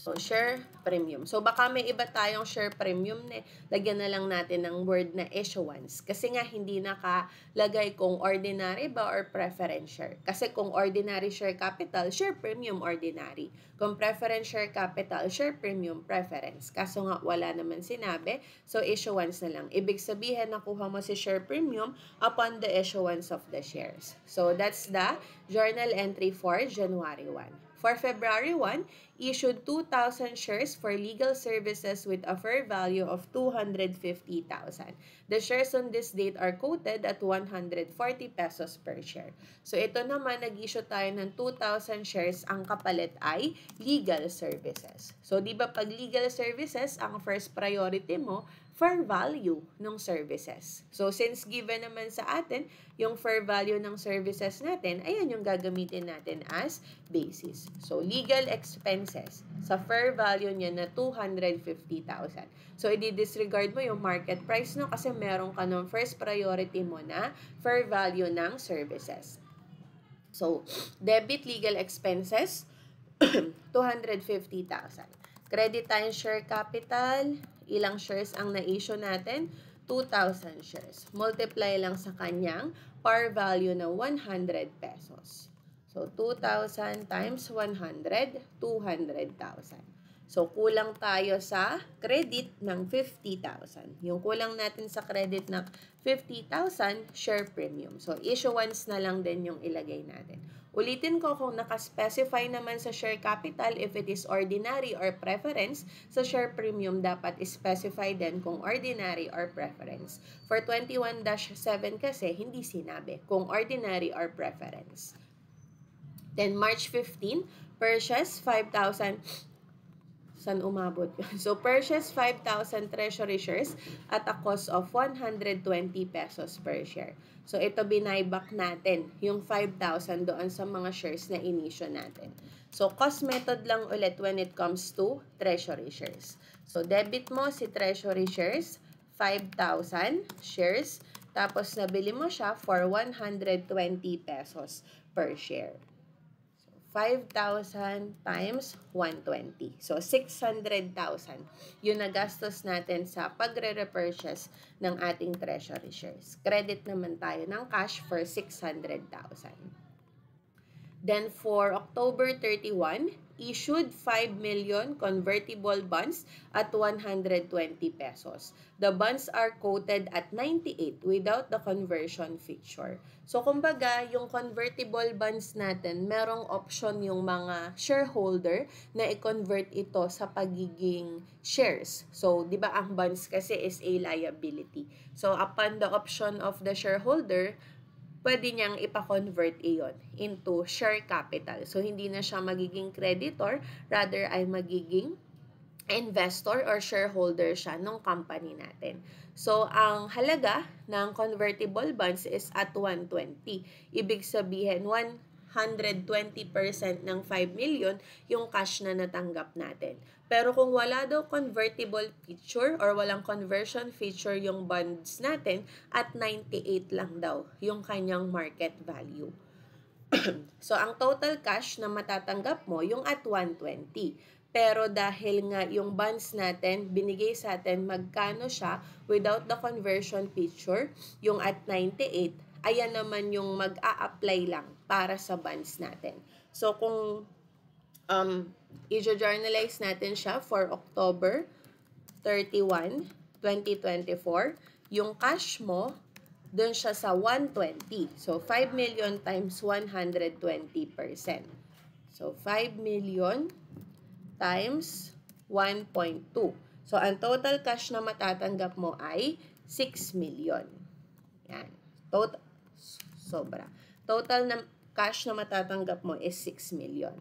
Speaker 1: So, share premium. So, baka may iba tayong share premium na lagyan na lang natin ng word na issuance. Kasi nga, hindi nakalagay kung ordinary ba or preference share. Kasi kung ordinary share capital, share premium ordinary. Kung preference share capital, share premium preference. Kaso nga, wala naman sinabi. So, issuance na lang. Ibig sabihin, nakuha mo si share premium upon the issuance of the shares. So, that's the journal entry for January 1. For February 1, issued 2,000 shares for legal services with a fair value of 250,000. The shares on this date are quoted at 140 pesos per share. So ito naman, nag-issue tayo ng 2,000 shares, ang kapalit ay legal services. So di ba pag legal services, ang first priority mo, fair value ng services. So, since given naman sa atin, yung fair value ng services natin, ayan yung gagamitin natin as basis. So, legal expenses, sa fair value niya na 250,000. So, i-disregard mo yung market price no kasi meron ka ng first priority mo na fair value ng services. So, debit legal expenses, 250,000. Credit tayo share capital, ilang shares ang na-issue natin? 2,000 shares. Multiply lang sa kanyang par value na 100 pesos. So, 2,000 times 100, 200,000. So, kulang tayo sa credit ng 50,000. Yung kulang natin sa credit ng 50,000, share premium. So, issuance na lang din yung ilagay natin. Ulitin ko, kung nakaspecify naman sa share capital, if it is ordinary or preference, sa share premium dapat specify din kung ordinary or preference. For 21-7 kasi, hindi sinabi kung ordinary or preference. Then, March 15, purchase 5,000. Saan umabot yun? So, purchase 5,000 treasury shares at a cost of 120 pesos per share. So, ito binayback natin yung 5,000 doon sa mga shares na inisyo natin. So, cost method lang ulit when it comes to treasury shares. So, debit mo si treasury shares, 5,000 shares, tapos nabili mo siya for 120 pesos per share. 5,000 times 120. So, 600,000 yung nagastos natin sa pagre-repurchase ng ating treasury shares. Credit naman tayo ng cash for 600,000. Then, for October 31, issued 5 million convertible bonds at 120 pesos. The bonds are quoted at 98 without the conversion feature. So, kumbaga, yung convertible bonds natin, merong option yung mga shareholder na i-convert ito sa pagiging shares. So, di ba ang bonds kasi is a liability. So, upon the option of the shareholder, pwede niyang ipa-convert iyon into share capital. So, hindi na siya magiging creditor, rather ay magiging investor or shareholder siya ng company natin. So, ang halaga ng convertible bonds is at 120. Ibig sabihin, 120% ng 5 million yung cash na natanggap natin. Pero kung wala daw convertible feature or walang conversion feature yung bonds natin, at 98 lang daw yung kanyang market value. So, ang total cash na matatanggap mo yung at 120. Pero dahil nga yung bonds natin, binigay sa atin magkano siya without the conversion feature, yung at 98, ayan naman yung mag-a-apply lang para sa bonds natin. So, kung i-journalize natin siya for October 31, 2024, yung cash mo, dun siya sa 120. So, 5 million times 120%. So, 5 million times 1.2. So, ang total cash na matatanggap mo ay 6 million. Yan. Total na cash na matatanggap mo is 6 million.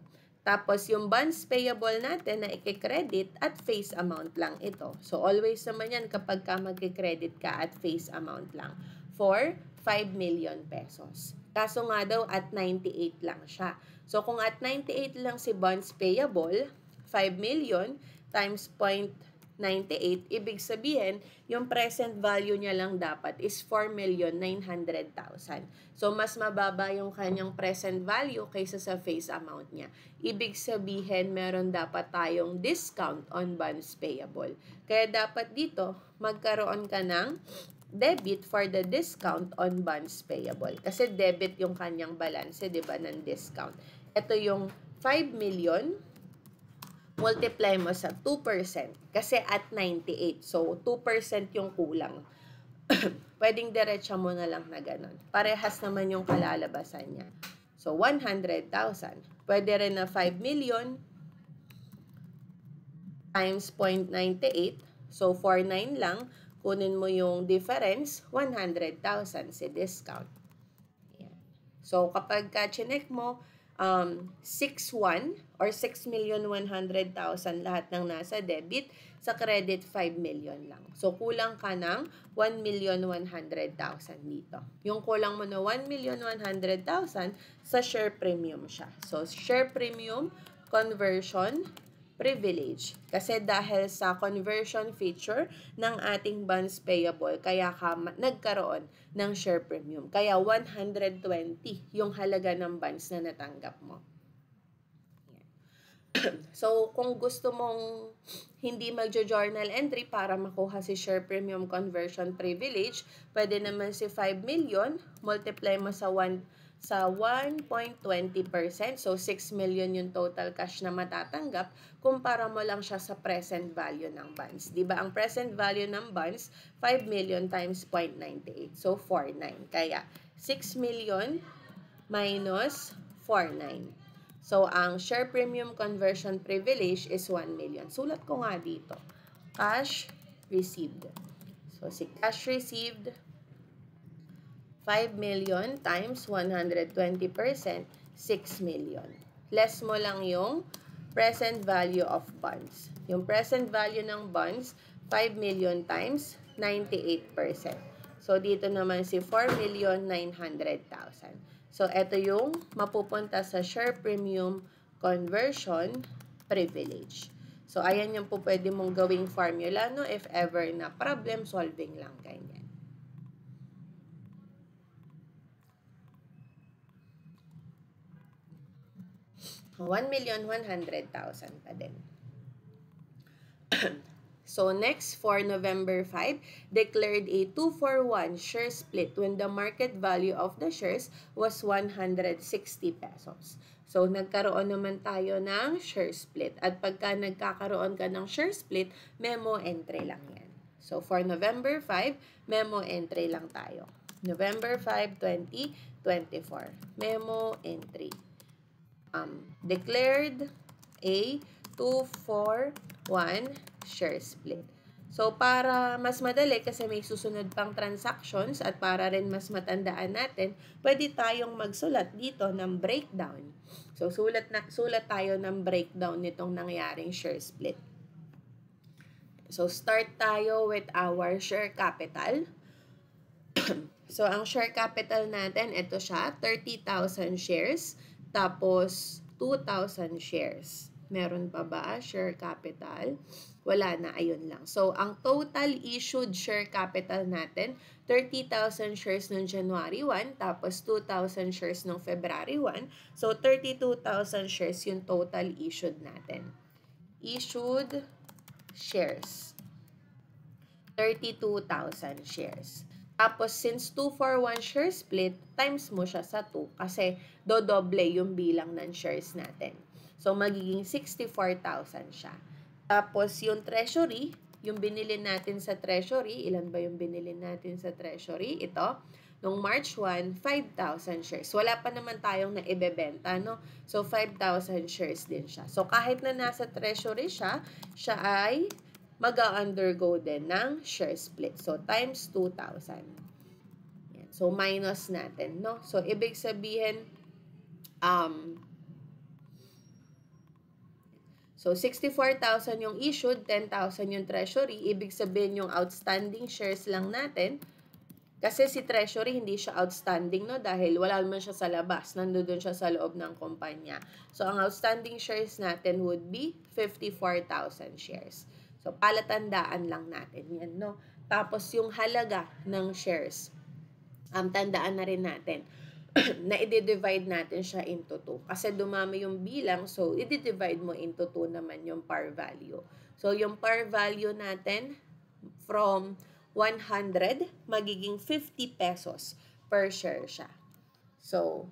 Speaker 1: Tapos, yung bonds payable natin na i-credit at face amount lang ito. So, always naman yan kapag ka mag-credit ka at face amount lang for 5 million pesos. Kaso nga daw at 98 lang siya. So, kung at 98 lang si bonds payable, 5 million times 0.98, ibig sabihin, yung present value niya lang dapat is 4,900,000. So, mas mababa yung kanyang present value kaysa sa face amount niya. Ibig sabihin, meron dapat tayong discount on bonds payable. Kaya dapat dito, magkaroon ka ng debit for the discount on bonds payable. Kasi debit yung kanyang balance, di ba, ng discount. Ito yung 5 million, multiply mo sa 2%. Kasi at 98. So, 2% yung kulang. Pwedeng diretsa mo na lang na ganun. Parehas naman yung kalalabasan niya. So, 100,000. Pwede rin na 5 million times 0.98. So, 49 lang. Kunin mo yung difference, 100,000 si discount. Yan. So, kapag ka-chinek mo, 6,1 or 6,100,000 lahat ng nasa debit, sa credit 5 million lang. So, kulang ka ng 1,100,000 dito. Yung kulang mo na 1,100,000 sa share premium siya. So, share premium, conversion, privilege. Kasi dahil sa conversion feature ng ating bonds payable, kaya ka nagkaroon ng share premium. Kaya 120 yung halaga ng bonds na natanggap mo. So, kung gusto mong hindi magjo-journal entry para makuha si share premium conversion privilege, pwede naman si 5 million, multiply mo sa 1.20%. So, 6 million yung total cash na matatanggap. Kumpara mo lang siya sa present value ng bonds. Diba? Ang present value ng bonds, 5 million times 0.98. So, 49. Kaya, 6 million minus 49. So, ang share premium conversion privilege is 1 million. Sulat ko nga dito. Cash received. So, si cash received, 5 million times 120%, 6 million. Less mo lang yung present value of bonds. Yung present value ng bonds, 5 million times 98%. So, dito naman si 4,900,000. So, ito yung mapupunta sa share premium conversion privilege. So, ayan yung po pwede mong gawing formula, no? If ever na problem solving lang ganyan. 1,100,000 pa din. So, next, for November 5, declared a 2-for-1 share split when the market value of the shares was 160 pesos. So, nagkaroon naman tayo ng share split. At pagka nagkakaroon ka ng share split, memo entry lang yan. So, for November 5, memo entry lang tayo. November 5, 2024. Memo entry. Declared a 2-for-1 share split. So, para mas madali kasi may susunod pang transactions at para rin mas matandaan natin, pwede tayong magsulat dito ng breakdown. So, sulat tayo ng breakdown nitong nangyaring share split. So, start tayo with our share capital. So, ang share capital natin, ito siya, 30,000 shares. Tapos, 2,000 shares. Meron pa ba share capital? Wala na, ayun lang. So, ang total issued share capital natin, 30,000 shares noong January 1, tapos 2,000 shares noong February 1. So, 32,000 shares yung total issued natin. Issued shares. 32,000 shares. Tapos, since 2-for-1 share split, times mo siya sa 2 kasi dodoble yung bilang ng shares natin. So, magiging 64,000 siya. Tapos, yung treasury, yung binili natin sa treasury, ilan ba yung binili natin sa treasury? Ito, nung March 1, 5,000 shares. Wala pa naman tayong naibebenta, no? So, 5,000 shares din siya. So, kahit na nasa treasury siya ay mag-undergo din ng share split. So, times 2,000. Yan. So, minus natin, no? So, ibig sabihin, so, 64,000 yung issued, 10,000 yung treasury. Ibig sabihin yung outstanding shares lang natin. Kasi si treasury hindi siya outstanding, no? Dahil wala naman siya sa labas. Nandoon siya sa loob ng kumpanya. So, ang outstanding shares natin would be 54,000 shares. So, palatandaan lang natin yan, no? Tapos, yung halaga ng shares, tandaan na rin natin na i-divide natin siya into 2. Kasi dumami yung bilang, so i-divide mo into 2 naman yung par value. So, yung par value natin from 100, magiging 50 pesos per share siya. So,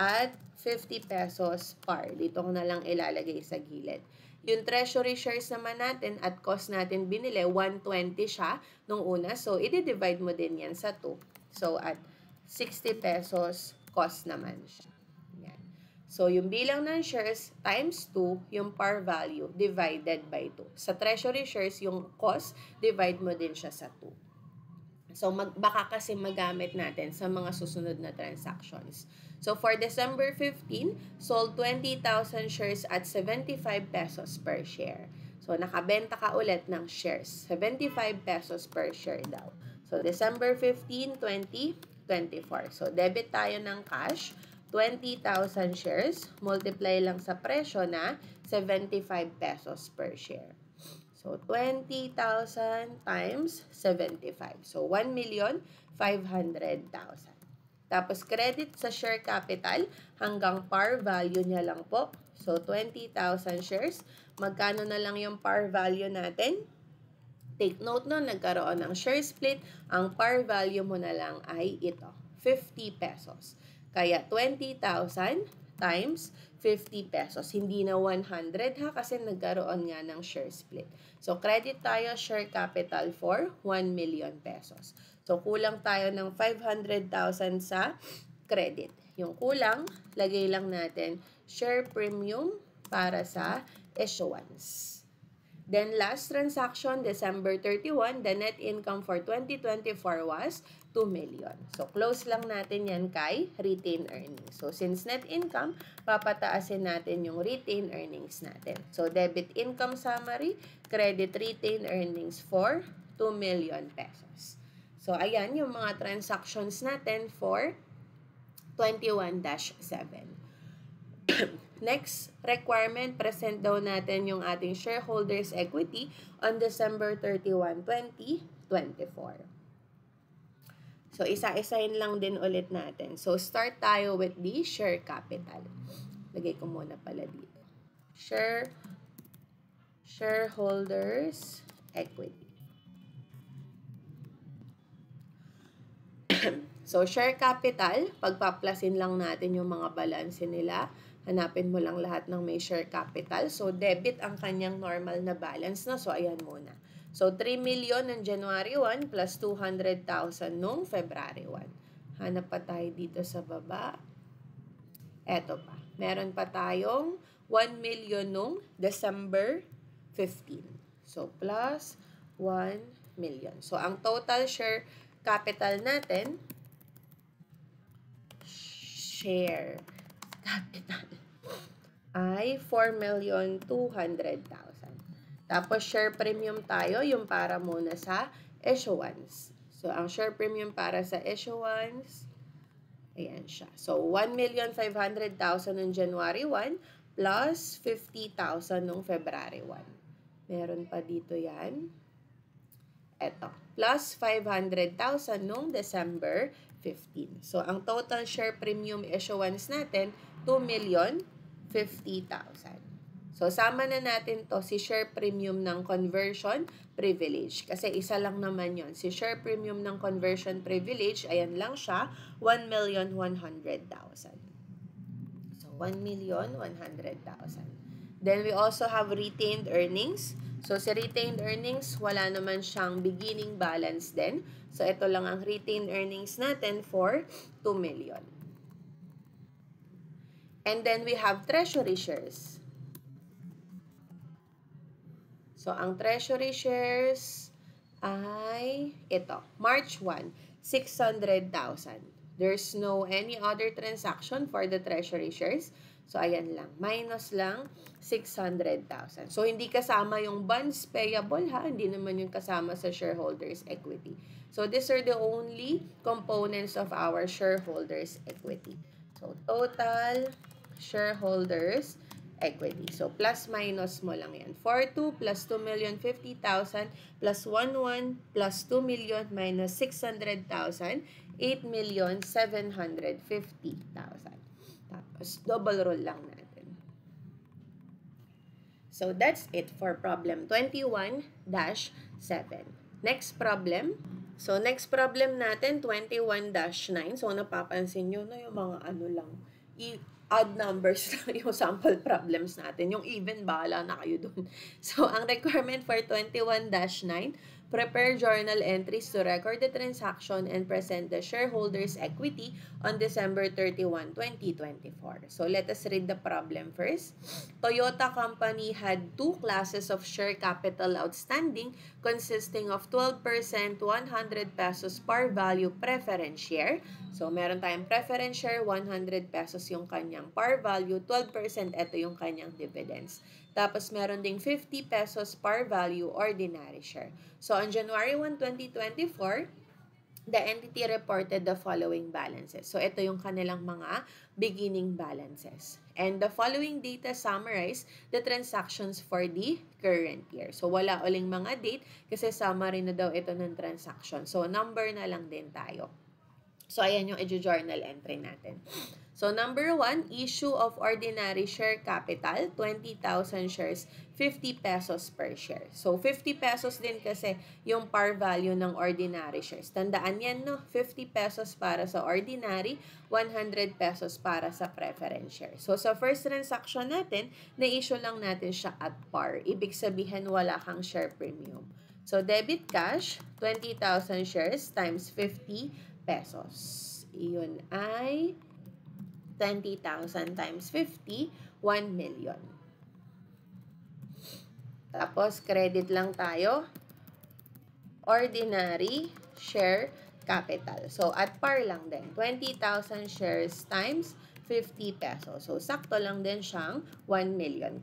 Speaker 1: at 50 pesos par. Dito ko na lang ilalagay sa gilid. Yung treasury shares naman natin at cost natin binili, 120 siya nung una. So, i-divide mo din yan sa 2. So, at 60 pesos cost naman siya. Yan. So, yung bilang ng shares times 2, yung par value divided by 2. Sa treasury shares, yung cost, divide mo din siya sa 2. So, baka kasi magamit natin sa mga susunod na transactions. So, for December 15, sold 20,000 shares at 75 pesos per share. So, nakabenta ka ulit ng shares. 75 pesos per share daw. So, December 15, 2024. So, debit tayo ng cash. 20,000 shares. Multiply lang sa presyo na 75 pesos per share. So, 20,000 times 75. So, 1,500,000. Tapos, credit sa share capital hanggang par value niya lang po. So, 20,000 shares. Magkano na lang yung par value natin? Take note no, nagkaroon ng share split. Ang par value mo na lang ay ito, 50 pesos. Kaya, 20,000 times 50 pesos. Hindi na 100 ha, kasi nagkaroon nga ng share split. So, credit tayo share capital for 1 million pesos. So, kulang tayo ng 500,000 sa credit. Yung kulang, lagay lang natin share premium para sa issuance. Then, last transaction, December 31, the net income for 2024 was 2 million. So, close lang natin yan kay retained earnings. So, since net income, papataasin natin yung retained earnings natin. So, debit income summary, credit retained earnings for 2 million pesos. So, ayan yung mga transactions natin for 21-7. Next requirement, present daw natin yung ating shareholders' equity on December 31, 2024. So, isa-isahin lang din ulit natin. So, start tayo with the share capital. Lagay ko muna pala dito. Shareholders' equity. So, share capital, pagpaplasin lang natin yung mga balance nila. Hanapin mo lang lahat ng may share capital. So, debit ang kanyang normal na balance na. So, ayan muna. So, 3 million ng January 1 plus 200,000 nung February 1. Hanap pa tayo dito sa baba. Eto pa. Meron pa tayong 1 million nung December 15. So, plus 1 million. So, ang total share capital natin, share capital, ay 4,200,000. Tapos, share premium tayo, yung para muna sa issuance. So, ang share premium para sa issuance, ayan siya. So, 1,500,000 noong January 1 plus 50,000 noong February 1. Meron pa dito yan. Eto, plus 500,000 noong December 15. So, ang total share premium issuance natin, 2,050,000. So, sama na natin to si share premium ng conversion privilege. Kasi isa lang naman yon. Si share premium ng conversion privilege, ayan lang siya, 1,100,000. So, 1,100,000. Then, we also have retained earnings. So, si retained earnings, wala naman siyang beginning balance din. So, ito lang ang retained earnings natin for 2 million. And then, we have treasury shares. So, ang treasury shares ay ito. March 1, 600,000. There's no any other transaction for the treasury shares. So, ayan lang. Minus lang 600,000. So, hindi kasama yung bonds payable ha. Hindi naman yung kasama sa shareholders' equity. So, these are the only components of our shareholders' equity. So, total shareholders' equity. So, plus minus mo lang yan. 4,2 plus 2,050,000 plus 11 plus 2 million minus 600,000, 8,750,000. Tapos, double roll lang natin. So, that's it for problem 21-7. Next problem. So, next problem natin, 21-9. So, napapansin nyo na yung mga ano lang, odd numbers lang yung sample problems natin. Yung even, bahala na kayo dun. So, ang requirement for 21-9, Prepare journal entries to record the transaction and present the shareholders' equity on December 31, 2024. So let us read the problem first. Toyota Company had two classes of share capital outstanding consisting of 12% 100 pesos par value preference share. So meron tayong preference share, 100 pesos yung kanyang par value, 12% ito yung kanyang dividends. Tapos meron ding 50 pesos par value ordinary share. So on January 1, 2024, the entity reported the following balances. So ito yung kanilang mga beginning balances. And the following data summarize the transactions for the current year. So wala uling mga date kasi summary na daw ito ng transaction. So number na lang din tayo. So ayan yung journal entry natin. So number 1, issue of ordinary share capital, 20,000 shares, 50 pesos per share. So 50 pesos din kasi yung par value ng ordinary shares. Tandaan yan, no? 50 pesos para sa ordinary, 100 pesos para sa preference share. So sa first transaction natin, na-issue lang natin siya at par. Ibig sabihin wala kang share premium. So debit cash, 20,000 shares times 50 pesos. Iyon ay 20,000 times 50, 1 million. Tapos, credit lang tayo. Ordinary share capital. So, at par lang din. 20,000 shares times 50 pesos. So, sakto lang din siyang 1 million.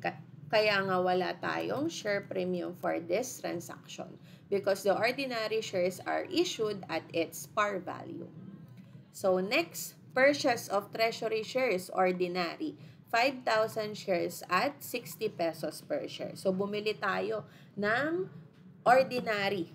Speaker 1: Kaya nga wala tayong share premium for this transaction because the ordinary shares are issued at its par value. So, next, purchase of treasury shares ordinary, 5,000 shares at 60 pesos per share. So, bumili tayo ng ordinary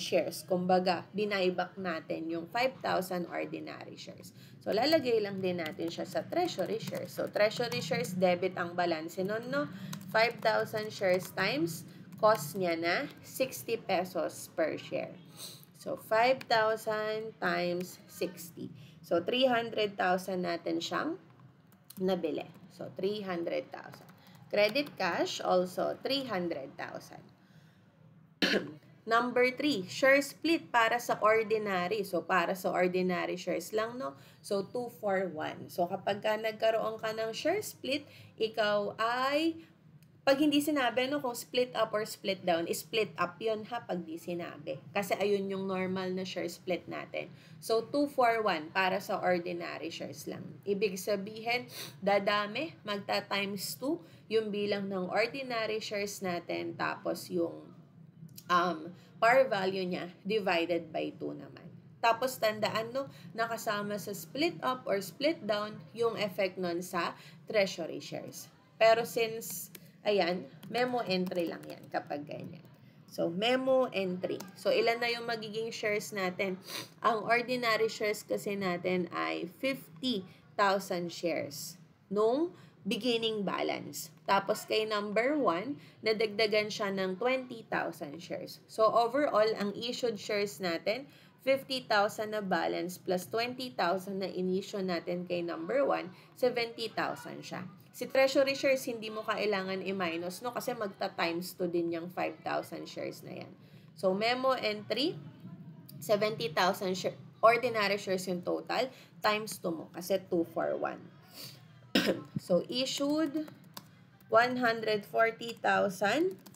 Speaker 1: shares. Kumbaga, binayback natin yung 5,000 ordinary shares. So, lalagay lang din natin siya sa treasury shares. So, treasury shares, debit ang balanse nun, no? 5,000 shares times, cost niya na 60 pesos per share. So, 5,000 times 60. So, 300,000 natin siyang nabili. So, 300,000. Credit cash, also 300,000. Number 3, share split para sa ordinary. So, para sa ordinary shares lang, no? So, 2 for 1. So, kapag ka nagkaroon ka ng share split, ikaw ay pag hindi sinabi, no, kung split up or split down, split up yun ha, pag di sinabi. Kasi ayun yung normal na share split natin. So, 2 for 1 para sa ordinary shares lang. Ibig sabihin, dadami, magta times 2 yung bilang ng ordinary shares natin, tapos yung par value niya divided by 2 naman. Tapos tandaan, no, nakasama sa split up or split down yung effect nun sa treasury shares. Pero since ayan, memo entry lang yan kapag ganyan. So, memo entry. So, ilan na yung magiging shares natin? Ang ordinary shares kasi natin ay 50,000 shares nung beginning balance. Tapos, kay number 1, nadagdagan siya ng 20,000 shares. So, overall, ang issued shares natin, 50,000 na balance plus 20,000 na in-issue natin kay number 1, 70,000 siya. Si treasury shares, hindi mo kailangan i-minus, no? Kasi magta-times 2 din yung 5,000 shares na yan. So, memo entry, 70,000 ordinary shares yung total, times 2 mo. Kasi 2 for 1. So, issued 140,000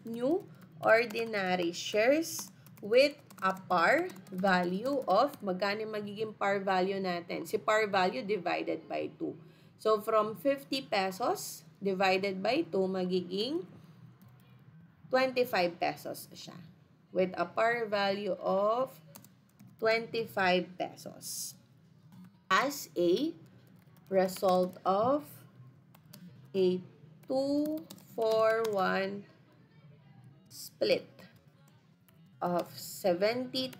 Speaker 1: new ordinary shares with a par value of, magkano magiging par value natin? Si par value divided by 2. So, from 50 pesos divided by 2, magiging 25 pesos siya. With a par value of 25 pesos. As a result of a 2-for-1 split of 70,000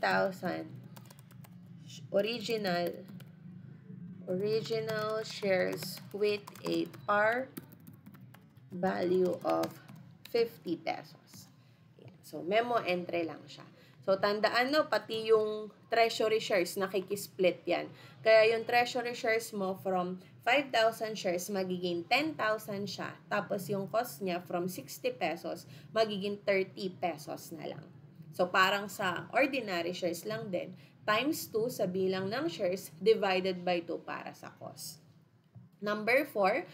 Speaker 1: original shares with a par value of 50 pesos. Yan. So, memo entry lang siya. So, tandaan, no, pati yung treasury shares, nakikisplit yan. Kaya yung treasury shares mo from 5,000 shares, magiging 10,000 siya. Tapos yung cost niya from 60 pesos, magiging 30 pesos na lang. So, parang sa ordinary shares lang din, times 2 sa bilang ng shares divided by 2 para sa cost. Number 4,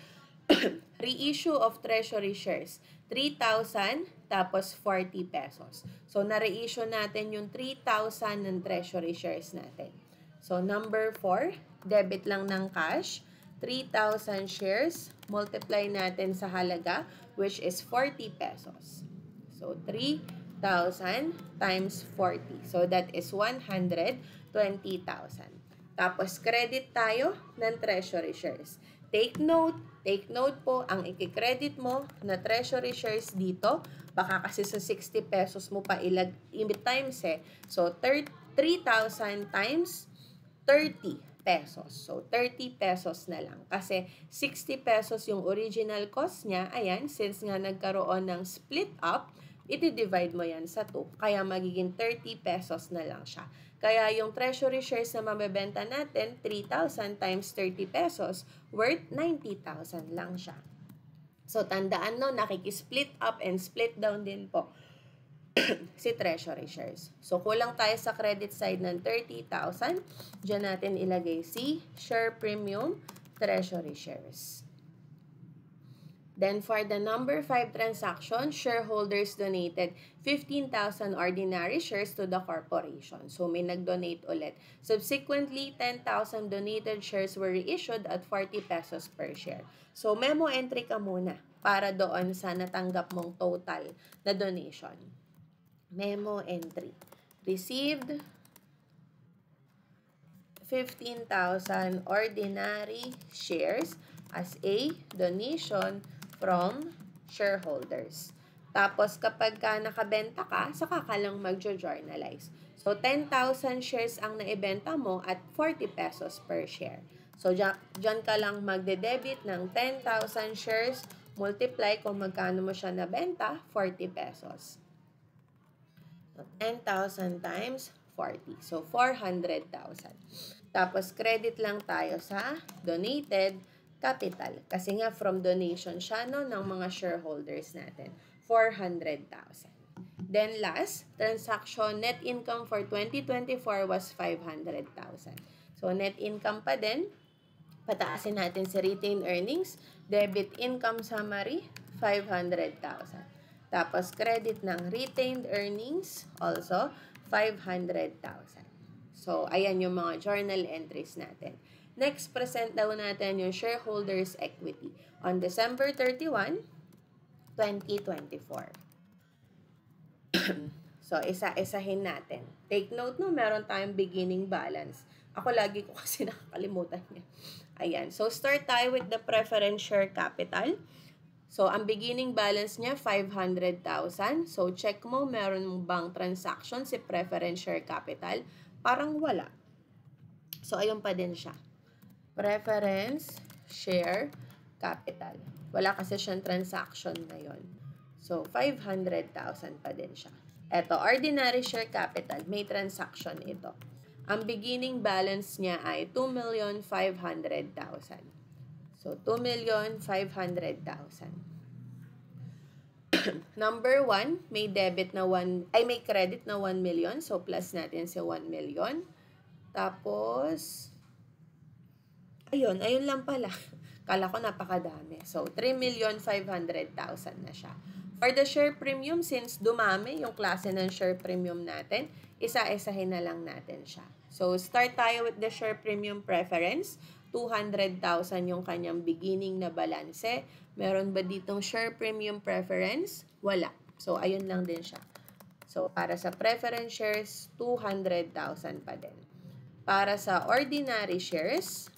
Speaker 1: reissue of treasury shares. 3,000 tapos 40 pesos. So, na-reissue natin yung 3,000 ng treasury shares natin. So, number 4, debit lang ng cash. 3,000 shares, multiply natin sa halaga, which is 40 pesos. So, 3,000 times 40. So, that is 120,000. Tapos, credit tayo ng treasury shares. Take note po, ang i-credit mo na treasury shares dito, baka kasi sa 60 pesos mo pa times So, 3,000 times 30 pesos. So, 30 pesos na lang. Kasi 60 pesos yung original cost niya. Ayan, since nga nagkaroon ng split up, iti-divide mo yan sa 2. Kaya magiging 30 pesos na lang siya. Kaya yung treasury shares na mabebenta natin, 3,000 times 30 pesos, worth 90,000 lang siya. So, tandaan no, nakikisplit up and split down din po si treasury shares. So, kulang tayo sa credit side ng 30,000. Diyan natin ilagay si share premium treasury shares. Then, for the number 5 transaction, shareholders donated 15,000 ordinary shares to the corporation. So, may nag-donate ulit. Subsequently, 10,000 donated shares were reissued at 40 pesos per share. So, memo entry ka muna para doon sa natanggap mong total na donation. Memo entry. Received 15,000 ordinary shares as a donation from shareholders. Tapos, kapag ka nakabenta ka, saka ka lang mag-journalize. So, 10,000 shares ang naibenta mo at 40 pesos per share. So, dyan ka lang magde-debit ng 10,000 shares, multiply kung magkano mo siya nabenta, 40 pesos. So, 10,000 times 40. So, 400,000. Tapos, credit lang tayo sa donated capital. Kasi nga, from donation siya, no, ng mga shareholders natin. 400,000. Then, last, transaction net income for 2024 was 500,000. So, net income pa din. Pataasin natin si retained earnings. Debit income summary, 500,000. Tapos, credit ng retained earnings, also, 500,000. So, ayan yung mga journal entries natin. Next, present daw natin yung shareholders' equity on December 31, 2024. So, isa-isahin natin. Take note no, meron tayong beginning balance. Ako lagi ko kasi nakakalimutan niya. Ayan. So, start tayo with the preference share capital. So, ang beginning balance niya, 500,000. So, check mo, meron bang transaction si preference share capital? Parang wala. So, ayun pa din siya. Preference share capital. Wala kasi siyang transaction ngayon. So, 500,000 pa din siya. Ito, ordinary share capital. May transaction ito. Ang beginning balance niya ay 2,500,000. So, 2,500,000. Number 1, may debit na may credit na 1 million. So, plus natin si 1 million. Tapos, ayun lang pala. Kala ko napakadami. So, 3,500,000 na siya. For the share premium, since dumami yung klase ng share premium natin, isa-isahin na lang natin siya. So, start tayo with the share premium preference. 200,000 yung kanyang beginning na balanse. Meron ba ditong share premium preference? Wala. So, ayun lang din siya. So, para sa preference shares, 200,000 pa din. Para sa ordinary shares,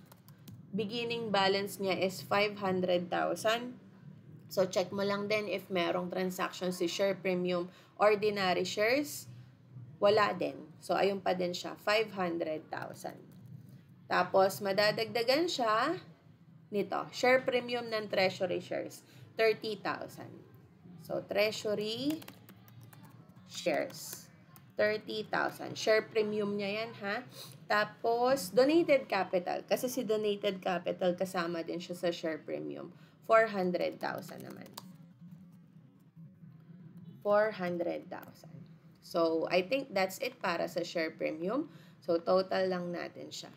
Speaker 1: beginning balance niya is 500,000. So, check mo lang din if merong transaction si share premium ordinary shares. Wala din. So, ayun pa din siya, 500,000. Tapos, madadagdagan siya nito, share premium ng treasury shares, 30,000. So, treasury shares, 30,000. Share premium niya yan, ha? Tapos, donated capital. Kasi si donated capital, kasama din siya sa share premium. 400,000 naman. 400,000. So, I think that's it para sa share premium. So, total lang natin siya.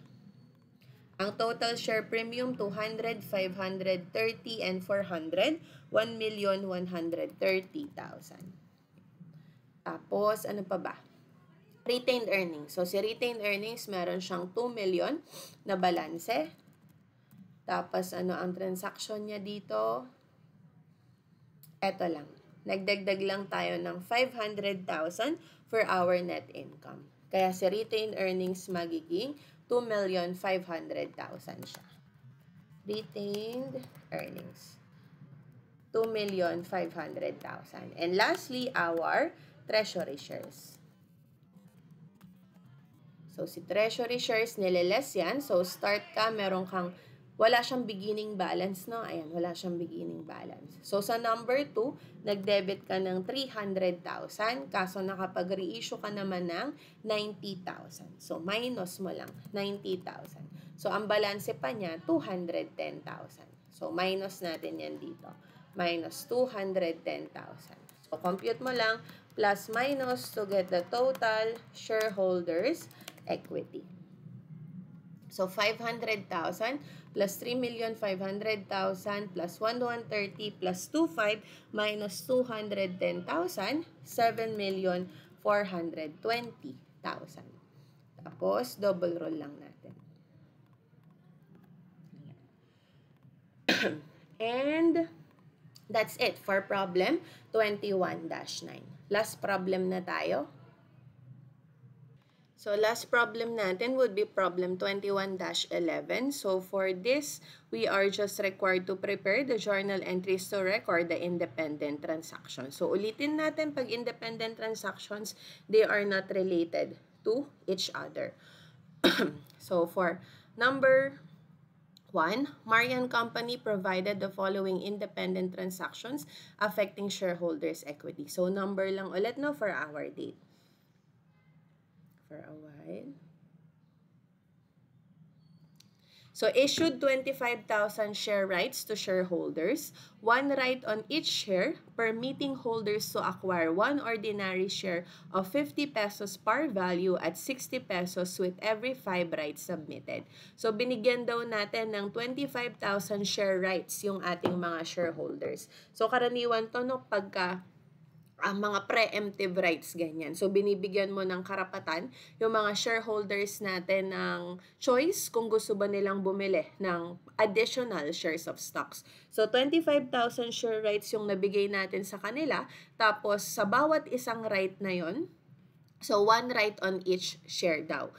Speaker 1: Ang total share premium, 200, 530, and 400, 1,130,000. Tapos, ano pa ba? Retained earnings. So, si retained earnings, meron siyang 2 million na balanse. Tapos, ano ang transaction niya dito? Eto lang. Nagdagdag lang tayo ng 500,000 for our net income. Kaya si retained earnings magiging 2,500,000 siya. Retained earnings. 2,500,000. And lastly, our treasury shares. So, si treasury shares, nililess yan. So, start ka, meron kang, wala siyang beginning balance, no? Ayan, wala siyang beginning balance. So, sa number 2, nag-debit ka ng 300,000, kaso nakapag-reissue ka naman ng 90,000. So, minus mo lang, 90,000. So, ang balanse pa niya, 210,000. So, minus natin yan dito. Minus 210,000. So, compute mo lang, plus minus to get the total shareholders equity. So, 500,000 plus 3,500,000 plus 1,130 plus 25 minus 210,000, 7,420,000. Tapos, double roll lang natin. And that's it for problem 21-9. Last problem na tayo. So, last problem natin would be problem 21-11. So, for this, we are just required to prepare the journal entries to record the independent transactions. So, ulitin natin, pag independent transactions, they are not related to each other. So, for number 1, Marian Company provided the following independent transactions affecting shareholders' equity. So, number lang ulit, no, for our date. For a while. So, issued 25,000 share rights to shareholders, 1 right on each share, permitting holders to acquire 1 ordinary share of 50 pesos par value at 60 pesos with every 5 rights submitted. So, binigyan daw natin ng 25,000 share rights yung ating mga shareholders. So, karaniwan to, no, pagka ang mga preemptive rights, ganyan. So, binibigyan mo ng karapatan yung mga shareholders natin ng choice kung gusto ba nilang bumili ng additional shares of stocks. So, 25,000 share rights yung nabigay natin sa kanila. Tapos, sa bawat isang right na yon, so, 1 right on each share daw.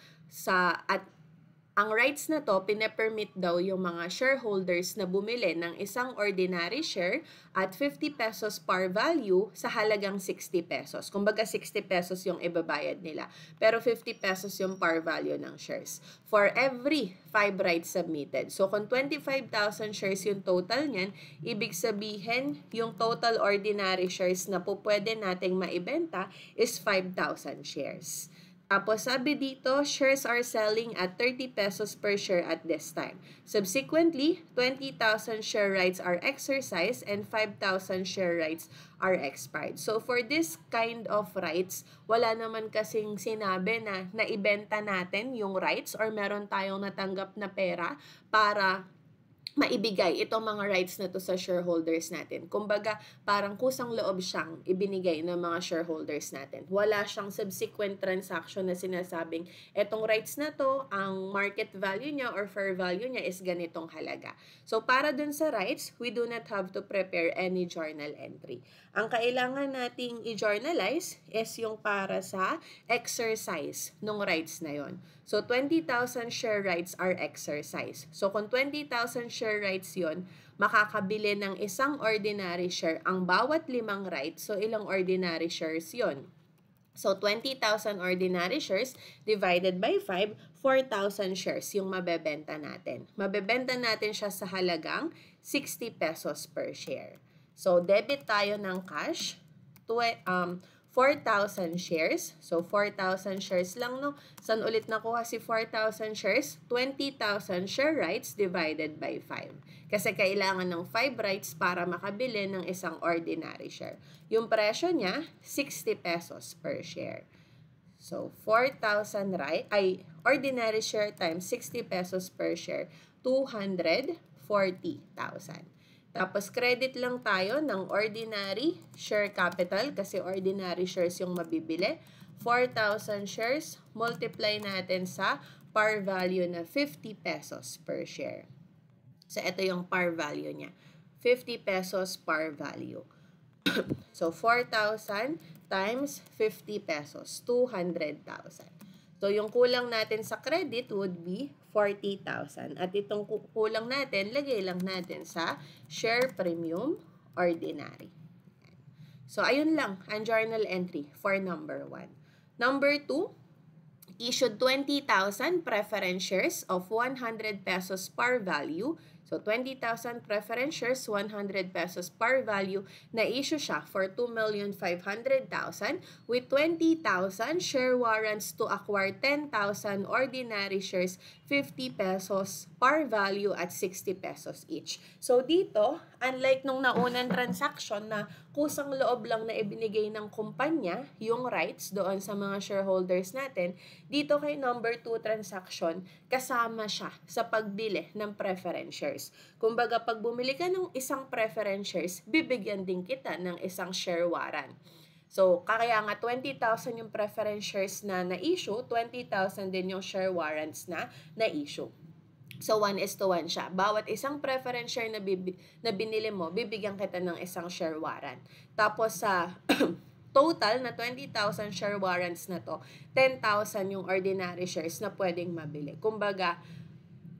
Speaker 1: Ang rights na to, pinapermit daw yung mga shareholders na bumili ng isang ordinary share at 50 pesos par value sa halagang 60 pesos. Kumbaga 60 pesos yung ibabayad nila. Pero 50 pesos yung par value ng shares. For every 5 rights submitted. So kung 25,000 shares yung total niyan, ibig sabihin yung total ordinary shares na po pwede nating maibenta is 5,000 shares. Tapos sabi dito, shares are selling at 30 pesos per share at this time. Subsequently, 20,000 share rights are exercised and 5,000 share rights are expired. So for this kind of rights, wala naman kasing sinabi na naibenta natin yung rights or meron tayong natanggap na pera para maibigay itong mga rights na to sa shareholders natin. Kumbaga, parang kusang loob siyang ibinigay ng mga shareholders natin. Wala siyang subsequent transaction na sinasabing, etong rights na to, ang market value niya or fair value niya is ganitong halaga. So, para dun sa rights, we do not have to prepare any journal entry. Ang kailangan nating i-journalize is yung para sa exercise ng rights na yon. So, 20,000 share rights are exercised. So, kung 20,000 share rights yon, makakabili ng isang ordinary share ang bawat 5 rights. So, ilang ordinary shares yon? So, 20,000 ordinary shares divided by 5, 4,000 shares yung mabebenta natin. Mabebenta natin siya sa halagang 60 pesos per share. So, debit tayo ng cash, 4,000 4,000 shares. So, 4,000 shares lang, no? Saan ulit nakuha si 4,000 shares? 20,000 share rights divided by 5. Kasi kailangan ng 5 rights para makabili ng isang ordinary share. Yung presyo niya, 60 pesos per share. So, 4,000 ordinary share times 60 pesos per share, 240,000. Tapos, credit lang tayo ng ordinary share capital kasi ordinary shares yung mabibili. 4,000 shares, multiply natin sa par value na 50 pesos per share. So, ito yung par value niya. 50 pesos par value. So, 4,000 times 50 pesos, 200,000. So, yung kulang natin sa credit would be 40,000. At itong kulang natin, lagay lang natin sa share premium ordinary. So, ayun lang ang journal entry for number 1. Number 2, issued 20,000 preference shares of 100 pesos par value. So, 20,000 preference shares, 100 pesos par value, na-issue siya for 2,500,000 with 20,000 share warrants to acquire 10,000 ordinary shares, 50 pesos par value at 60 pesos each. So, dito, unlike nung naunang transaction na kusang loob lang na ibinigay ng kumpanya yung rights doon sa mga shareholders natin, dito kay number 2 transaction, kasama siya sa pagbili ng preference shares. Kumbaga, pag bumili ka ng isang preference shares, bibigyan din kita ng isang share warrant. So, kaya nga 20,000 yung preference shares na na-issue, 20,000 din yung share warrants na na-issue. So, 1:1 siya. Bawat isang preference share na binili mo, bibigyan kita ng isang share warrant. Tapos sa total na 20,000 share warrants na to, 10,000 yung ordinary shares na pwedeng mabili. Kumbaga,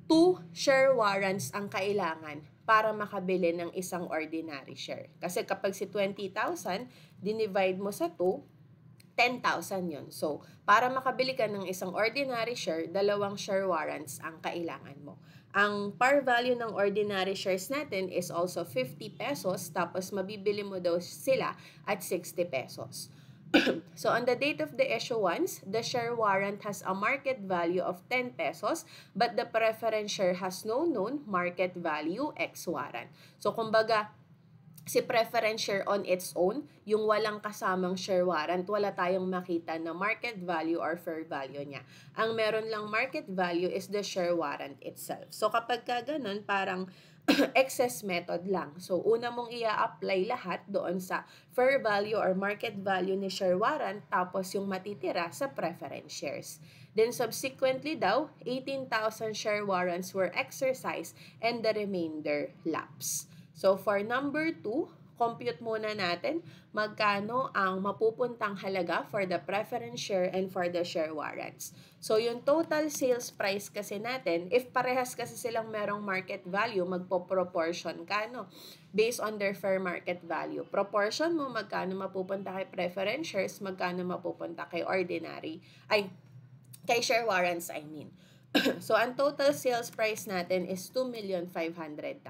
Speaker 1: 2 share warrants ang kailangan para makabili ng isang ordinary share. Kasi kapag si 20,000, dinivide mo sa 2, 10,000 yun. So, para makabili ka ng isang ordinary share, 2 share warrants ang kailangan mo. Ang par value ng ordinary shares natin is also 50 pesos, tapos mabibili mo daw sila at 60 pesos. So, on the date of the issuance, the share warrant has a market value of 10 pesos, but the preference share has no known market value ex warrant. So, kumbaga, si preference share on its own, yung walang kasamang share warrant, wala tayong makita na market value or fair value niya. Ang meron lang market value is the share warrant itself. So, kapag ka ganun, parang excess method lang. So, una mong i-apply lahat doon sa fair value or market value ni share warrant, tapos yung matitira sa preference shares. Then, subsequently daw, 18,000 share warrants were exercised and the remainder lapsed. So, for number 2, compute muna natin magkano ang mapupuntang halaga for the preference share and for the share warrants. So, yung total sales price kasi natin, if parehas kasi silang merong market value, magpo-proportion ka, no? Based on their fair market value. Proportion mo, magkano mapupunta kay preference shares, magkano mapupunta kay kay share warrants, I mean. So, ang total sales price natin is 2,500,000.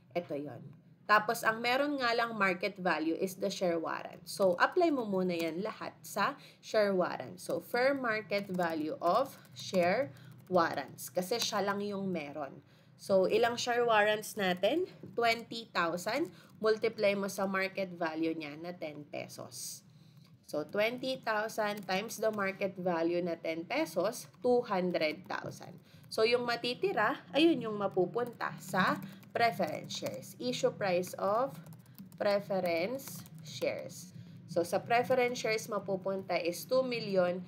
Speaker 1: Ito yon. Tapos, ang meron nga lang market value is the share warrant. So, apply mo muna yan lahat sa share warrant. So, fair market value of share warrants. Kasi siya lang yung meron. So, ilang share warrants natin? 20,000. Multiply mo sa market value niya na 10 pesos. So, 20,000 times the market value na 10 pesos, 200,000. So, yung matitira, ayun yung mapupunta sa preference shares. Issue price of preference shares. So, sa preference shares mapupunta is 2,300,000.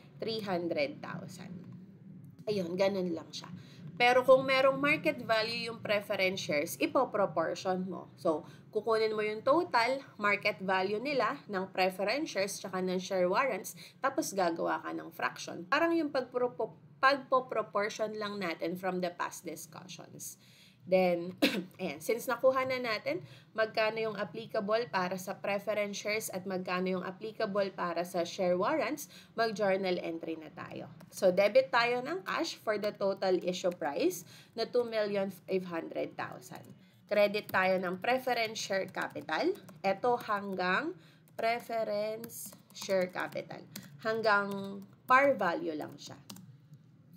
Speaker 1: Ayun, ganun lang siya. Pero kung merong market value yung preference shares, ipoproportion mo. So, kukunin mo yung total market value nila ng preference shares tsaka ng share warrants, tapos gagawa ka ng fraction. Parang yung pagpo-proportion lang natin from the past discussions. Then, ayan, since nakuha na natin magkano yung applicable para sa preference shares at magkano yung applicable para sa share warrants, mag-journal entry na tayo. So, debit tayo ng cash for the total issue price na 2,500,000. Credit tayo ng preference share capital. Ito hanggang preference share capital. Hanggang par value lang siya.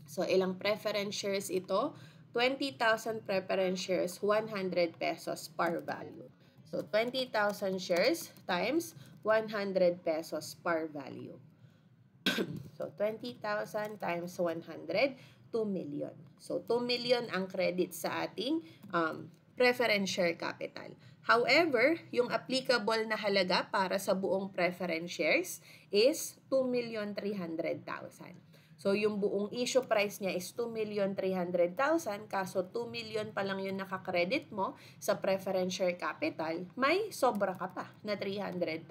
Speaker 1: So, ilang preference shares ito? 20,000 preference shares, 100 pesos par value. So, 20,000 shares times 100 pesos par value. So, 20,000 times 100, 2 million. So, 2 million ang credit sa ating preference share capital. However, yung applicable na halaga para sa buong preference shares is 2,300,000. So, yung buong issue price niya is 2,300,000, kaso 2 million pa lang yung nakakredit mo sa preference share capital, may sobra ka pa na 300,000.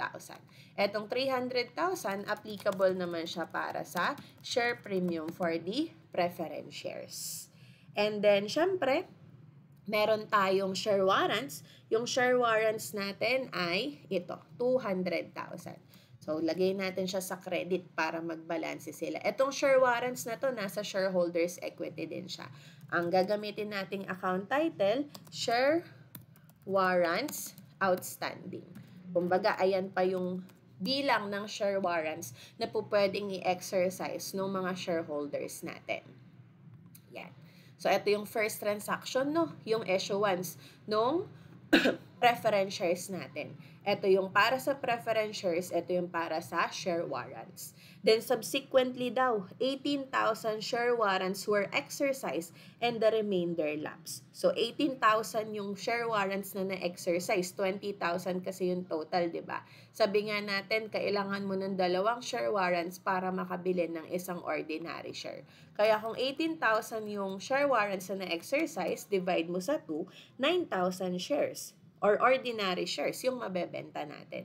Speaker 1: Etong 300,000, applicable naman siya para sa share premium for the preference shares. And then, syempre, meron tayong share warrants. Yung share warrants natin ay ito, 200,000. So, lagay natin siya sa credit para magbalanse sila. Itong share warrants na to, nasa shareholders equity din siya. Ang gagamitin nating account title, share warrants outstanding. Kumbaga, ayan pa yung bilang ng share warrants na po pwedeng i-exercise ng mga shareholders natin. Yan. So, ito yung first transaction, no? Yung issuance nung preference shares natin. Ito yung para sa preference shares, ito yung para sa share warrants. Then subsequently daw, 18,000 share warrants were exercised and the remainder lapsed. So 18,000 yung share warrants na na-exercise, 20,000 kasi yung total, di ba? Sabi nga natin, kailangan mo ng 2 share warrants para makabili ng isang ordinary share. Kaya kung 18,000 yung share warrants na na-exercise, divide mo sa 2, 9,000 shares or ordinary shares yung mabebenta natin.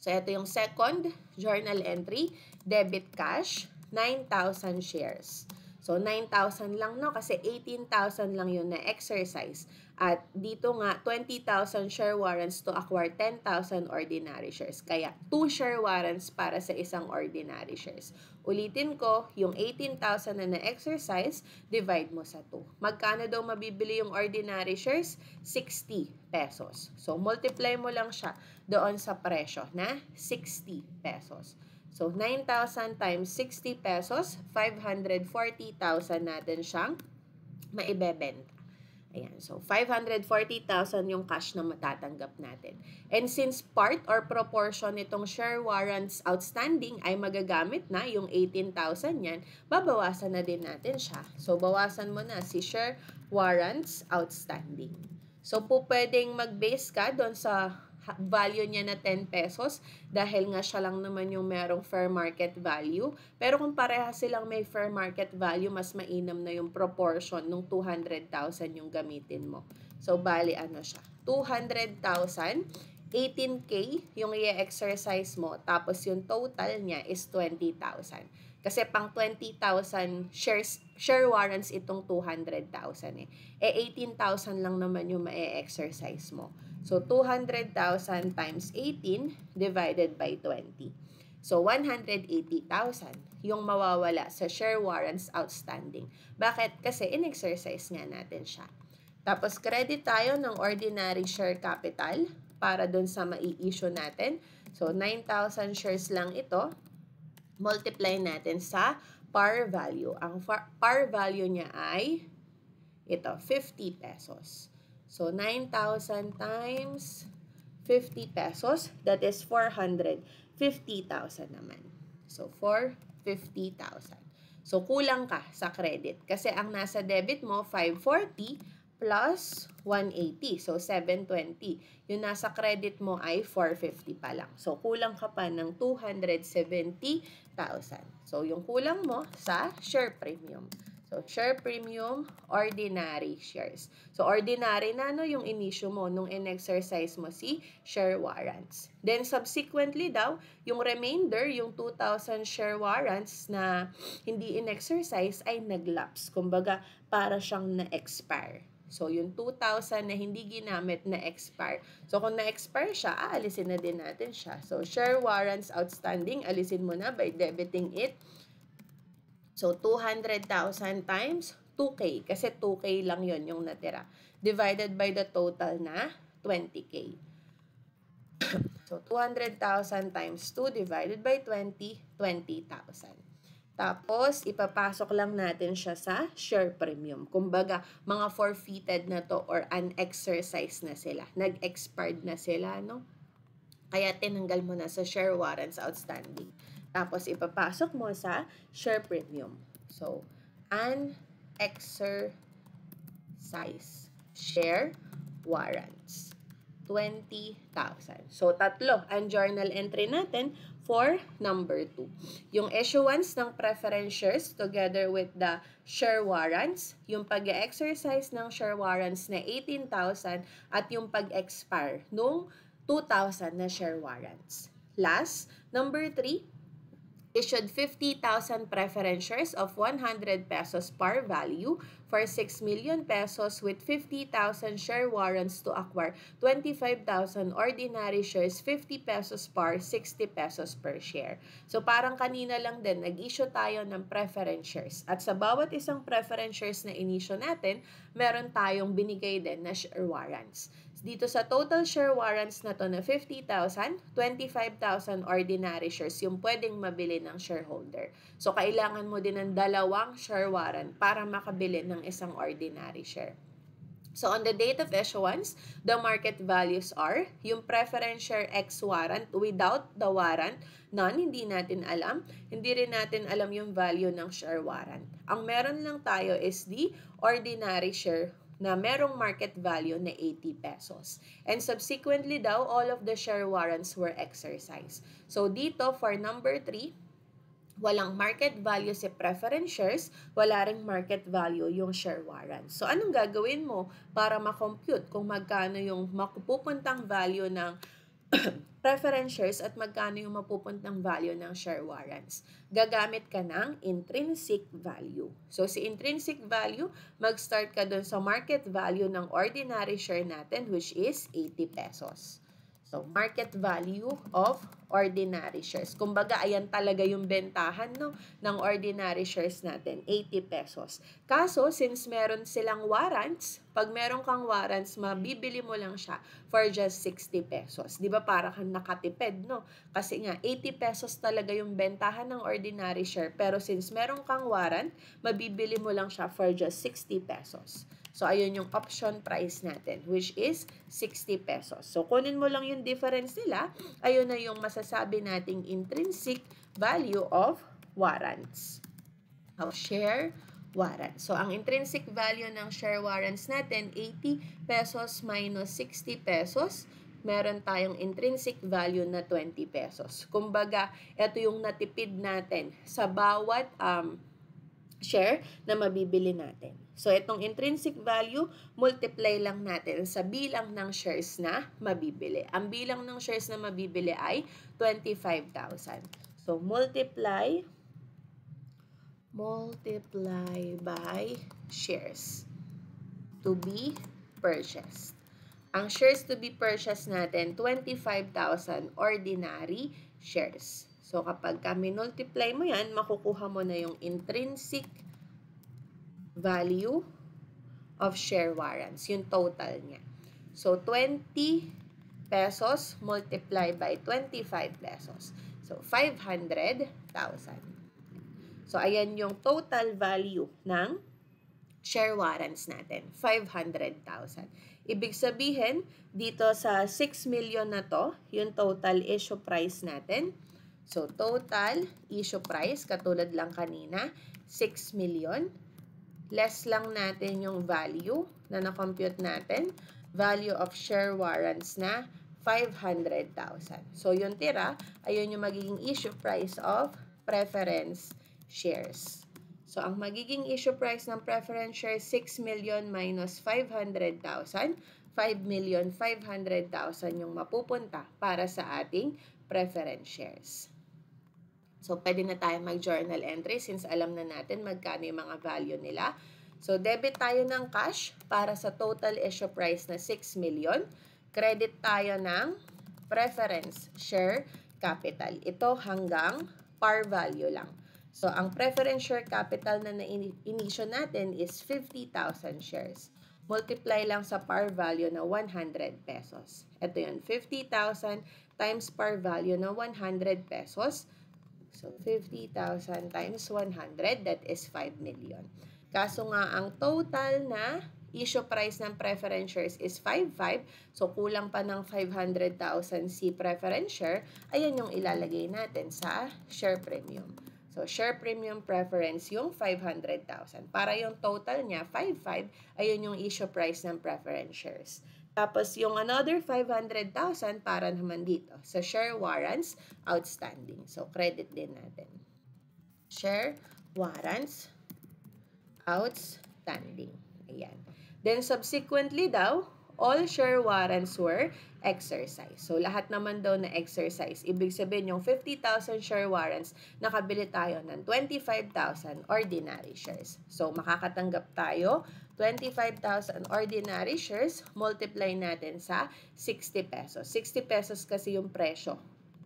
Speaker 1: So, ito yung second journal entry, debit cash, 9,000 shares. So, 9,000 lang, no? Kasi 18,000 lang yun na-exercise. At dito nga, 20,000 share warrants to acquire 10,000 ordinary shares. Kaya, 2 share warrants para sa isang ordinary shares. Ulitin ko, yung 18,000 na na-exercise, divide mo sa 2. Magkano daw mabibili yung ordinary shares? 60 pesos. So, multiply mo lang siya doon sa presyo na 60 pesos. So, 9,000 times 60 pesos, 540,000 natin siyang maibebenta. Ayan. So, 540,000 yung cash na matatanggap natin. And since part or proportion nitong share warrants outstanding ay magagamit na yung 18,000 yan, babawasan na din natin siya. So, bawasan mo na si share warrants outstanding. So, po pwedeng mag-base ka doon sa value niya na 10 pesos dahil nga siya lang naman yung merong fair market value. Pero kung pareha silang may fair market value, mas mainam na yung proportion nung 200,000 yung gamitin mo. So, bali ano siya? 200,000, 18K yung i-exercise mo, tapos yung total niya is 20,000. Kasi pang 20,000 share warrants itong 200,000 eh. 18,000 lang naman yung ma-exercise mo. So, 200,000 times 18 divided by 20. So, 180,000 yung mawawala sa share warrants outstanding. Bakit? Kasi in-exercise nga natin siya. Tapos, credit tayo ng ordinary share capital para dun sa mai-issue natin. So, 9,000 shares lang ito. Multiply natin sa par value. Ang par value niya ay ito, 50 pesos. So, 9,000 times 50 pesos, that is 450,000 naman. So, 450,000. So, kulang ka sa credit. Kasi ang nasa debit mo, 540 plus 180. So, 720. Yung nasa credit mo ay 450 pa lang. So, kulang ka pa ng 270,000. So, yung kulang mo sa share premium. So, share premium, ordinary shares. So, ordinary na no yung in-issue mo nung in-exercise mo si share warrants. Then, subsequently daw, yung remainder, yung 2,000 share warrants na hindi in-exercise ay nag-lapse. Kumbaga, para siyang na-expire. So, yung 2,000 na hindi ginamit na-expire. So, kung na-expire siya, aalisin na din natin siya. So, share warrants outstanding, alisin mo na by debiting it. So, 200,000 times 2K. Kasi 2K lang yon yung natira. Divided by the total na 20K. So, 200,000 times 2 divided by 20, 20,000. Tapos, ipapasok lang natin siya sa share premium. Kumbaga, mga forfeited na to or unexercised na sila. Nag-expired na sila, no? Kaya tinanggal mo na sa share warrants outstanding. Tapos, ipapasok mo sa share premium. So, unexercised share warrants. 20,000. So, tatlo ang journal entry natin for number 2. Yung issuance ng preference shares together with the share warrants, yung pag-exercise ng share warrants na 18,000 at yung pag-expire nung 2,000 na share warrants. Last, number 3, issued 50,000 preference shares of 100 pesos par value for 6 million pesos with 50,000 share warrants to acquire 25,000 ordinary shares, 50 pesos par, 60 pesos per share. So parang kanina lang din, nag-issue tayo ng preference shares. At sa bawat isang preference shares na in-issue natin, meron tayong binigay din na share warrants. Dito sa total share warrants na to na 50,000, 25,000 ordinary shares yung pwedeng mabili ng shareholder. So, kailangan mo din ng dalawang share warrant para makabili ng isang ordinary share. So, on the date of issuance, the market values are yung preference share X warrant without the warrant, none, hindi natin alam. Hindi rin natin alam yung value ng share warrant. Ang meron lang tayo is the ordinary share na merong market value na 80 pesos. And subsequently daw, all of the share warrants were exercised. So dito, for number 3, walang market value si preference shares, wala ring market value yung share warrants. So anong gagawin mo para ma-compute kung magkano yung mapupuntang value ng preference shares at magkano yung mapupuntang value ng share warrants? Gagamit ka ng intrinsic value. So, si intrinsic value, mag-start ka dun sa market value ng ordinary share natin, which is 80 pesos. So, market value of ordinary shares. Kumbaga, ayan talaga yung bentahan, no, ng ordinary shares natin, 80 pesos. Kaso, since meron silang warrants, pag meron kang warrants, mabibili mo lang siya for just 60 pesos. Di ba para kang nakatipid, no? Kasi nga, 80 pesos talaga yung bentahan ng ordinary share. Pero since meron kang warrant, mabibili mo lang siya for just 60 pesos. So, ayun yung option price natin, which is 60 pesos. So, kunin mo lang yung difference nila. Ayun na yung masasabi nating intrinsic value of warrants. Of share warrants. So, ang intrinsic value ng share warrants natin, 80 pesos minus 60 pesos. Meron tayong intrinsic value na 20 pesos. Kumbaga, ito yung natipid natin sa bawat share na mabibili natin. So, itong intrinsic value, multiply lang natin sa bilang ng shares na mabibili. Ang bilang ng shares na mabibili ay 25,000. So, multiply by shares to be purchased. Ang shares to be purchased natin, 25,000 ordinary shares. So, kapag minultiply mo yan, makukuha mo na yung intrinsic value of share warrants, yung total niya. So, 20 pesos multiplied by 25 pesos. So, 500,000. So, ayan yung total value ng share warrants natin, 500,000. Ibig sabihin, dito sa 6 million na to, yung total issue price natin. So, total issue price, katulad lang kanina, 6 million. Less lang natin yung value na na-compute natin. Value of share warrants na 500,000. So, yung tira, ayun yung magiging issue price of preference shares. So, ang magiging issue price ng preference shares, 6 million minus 500,000. 5,500,000 yung mapupunta para sa ating preference shares. So, pwede na tayo mag-journal entry since alam na natin magkano yung mga value nila. So, debit tayo ng cash para sa total issue price na 6 million. Credit tayo ng preference share capital. Ito hanggang par value lang. So, ang preference share capital na in-issue natin is 50,000 shares. multiply lang sa par value na 100 pesos. Ito yun, 50,000 times par value na 100 pesos. So, 50,000 times 100, that is 5 million. Kaso nga, ang total na issue price ng preference shares is 5.5. So, kulang pa ng 500,000 si preference share. Ayan yung ilalagay natin sa share premium. So, share premium preference yung 500,000. Para yung total niya, 5.5, ayun yung issue price ng preference shares. Tapos, yung another 500,000 para naman dito sa share warrants outstanding. So, credit din natin. Share warrants outstanding. Ayan. Then, subsequently daw, all share warrants were exercised. So, lahat naman daw na exercise. Ibig sabihin, yung 50,000 share warrants, nakabili tayo ng 25,000 ordinary shares. So, makakatanggap tayo 25,000 ordinary shares, multiply natin sa 60 pesos. 60 pesos kasi yung presyo,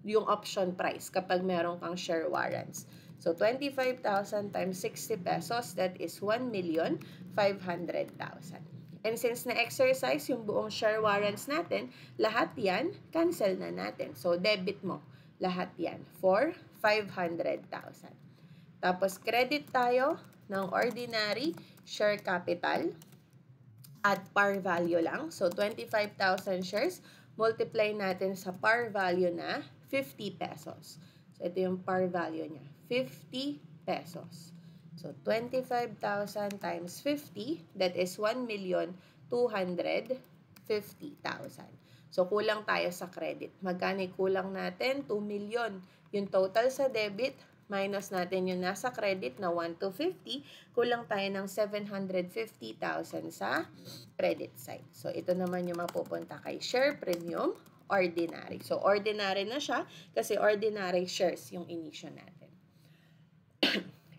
Speaker 1: yung option price kapag meron kang share warrants. So, 25,000 times 60 pesos, that is 1,500,000. And since na-exercise yung buong share warrants natin, lahat yan, cancel na natin. So, debit mo lahat yan for 500,000. Tapos, credit tayo ng ordinary share capital at par value lang. So, 25,000 shares, multiply natin sa par value na 50 pesos. So, ito yung par value niya, 50 pesos. So, 25,000 times 50, that is 1,250,000. So, kulang tayo sa credit. Magkano kulang natin? 2 million. Yung total sa debit, minus natin yung nasa credit na 1,250, kulang tayo ng 750,000 sa credit side. So, ito naman yung mapupunta kay share premium ordinary. So, ordinary na siya kasi ordinary shares yung inisyo natin.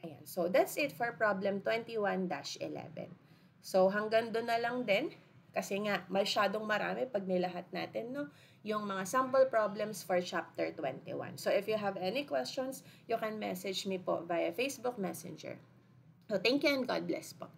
Speaker 1: Ayan. So, that's it for problem 21-11. So, hanggang doon na lang din. Kasi nga, masyadong marami pag nilahat natin, no? Yung mga sample problems for chapter 21. So, if you have any questions, you can message me po via Facebook Messenger. So, thank you and God bless po.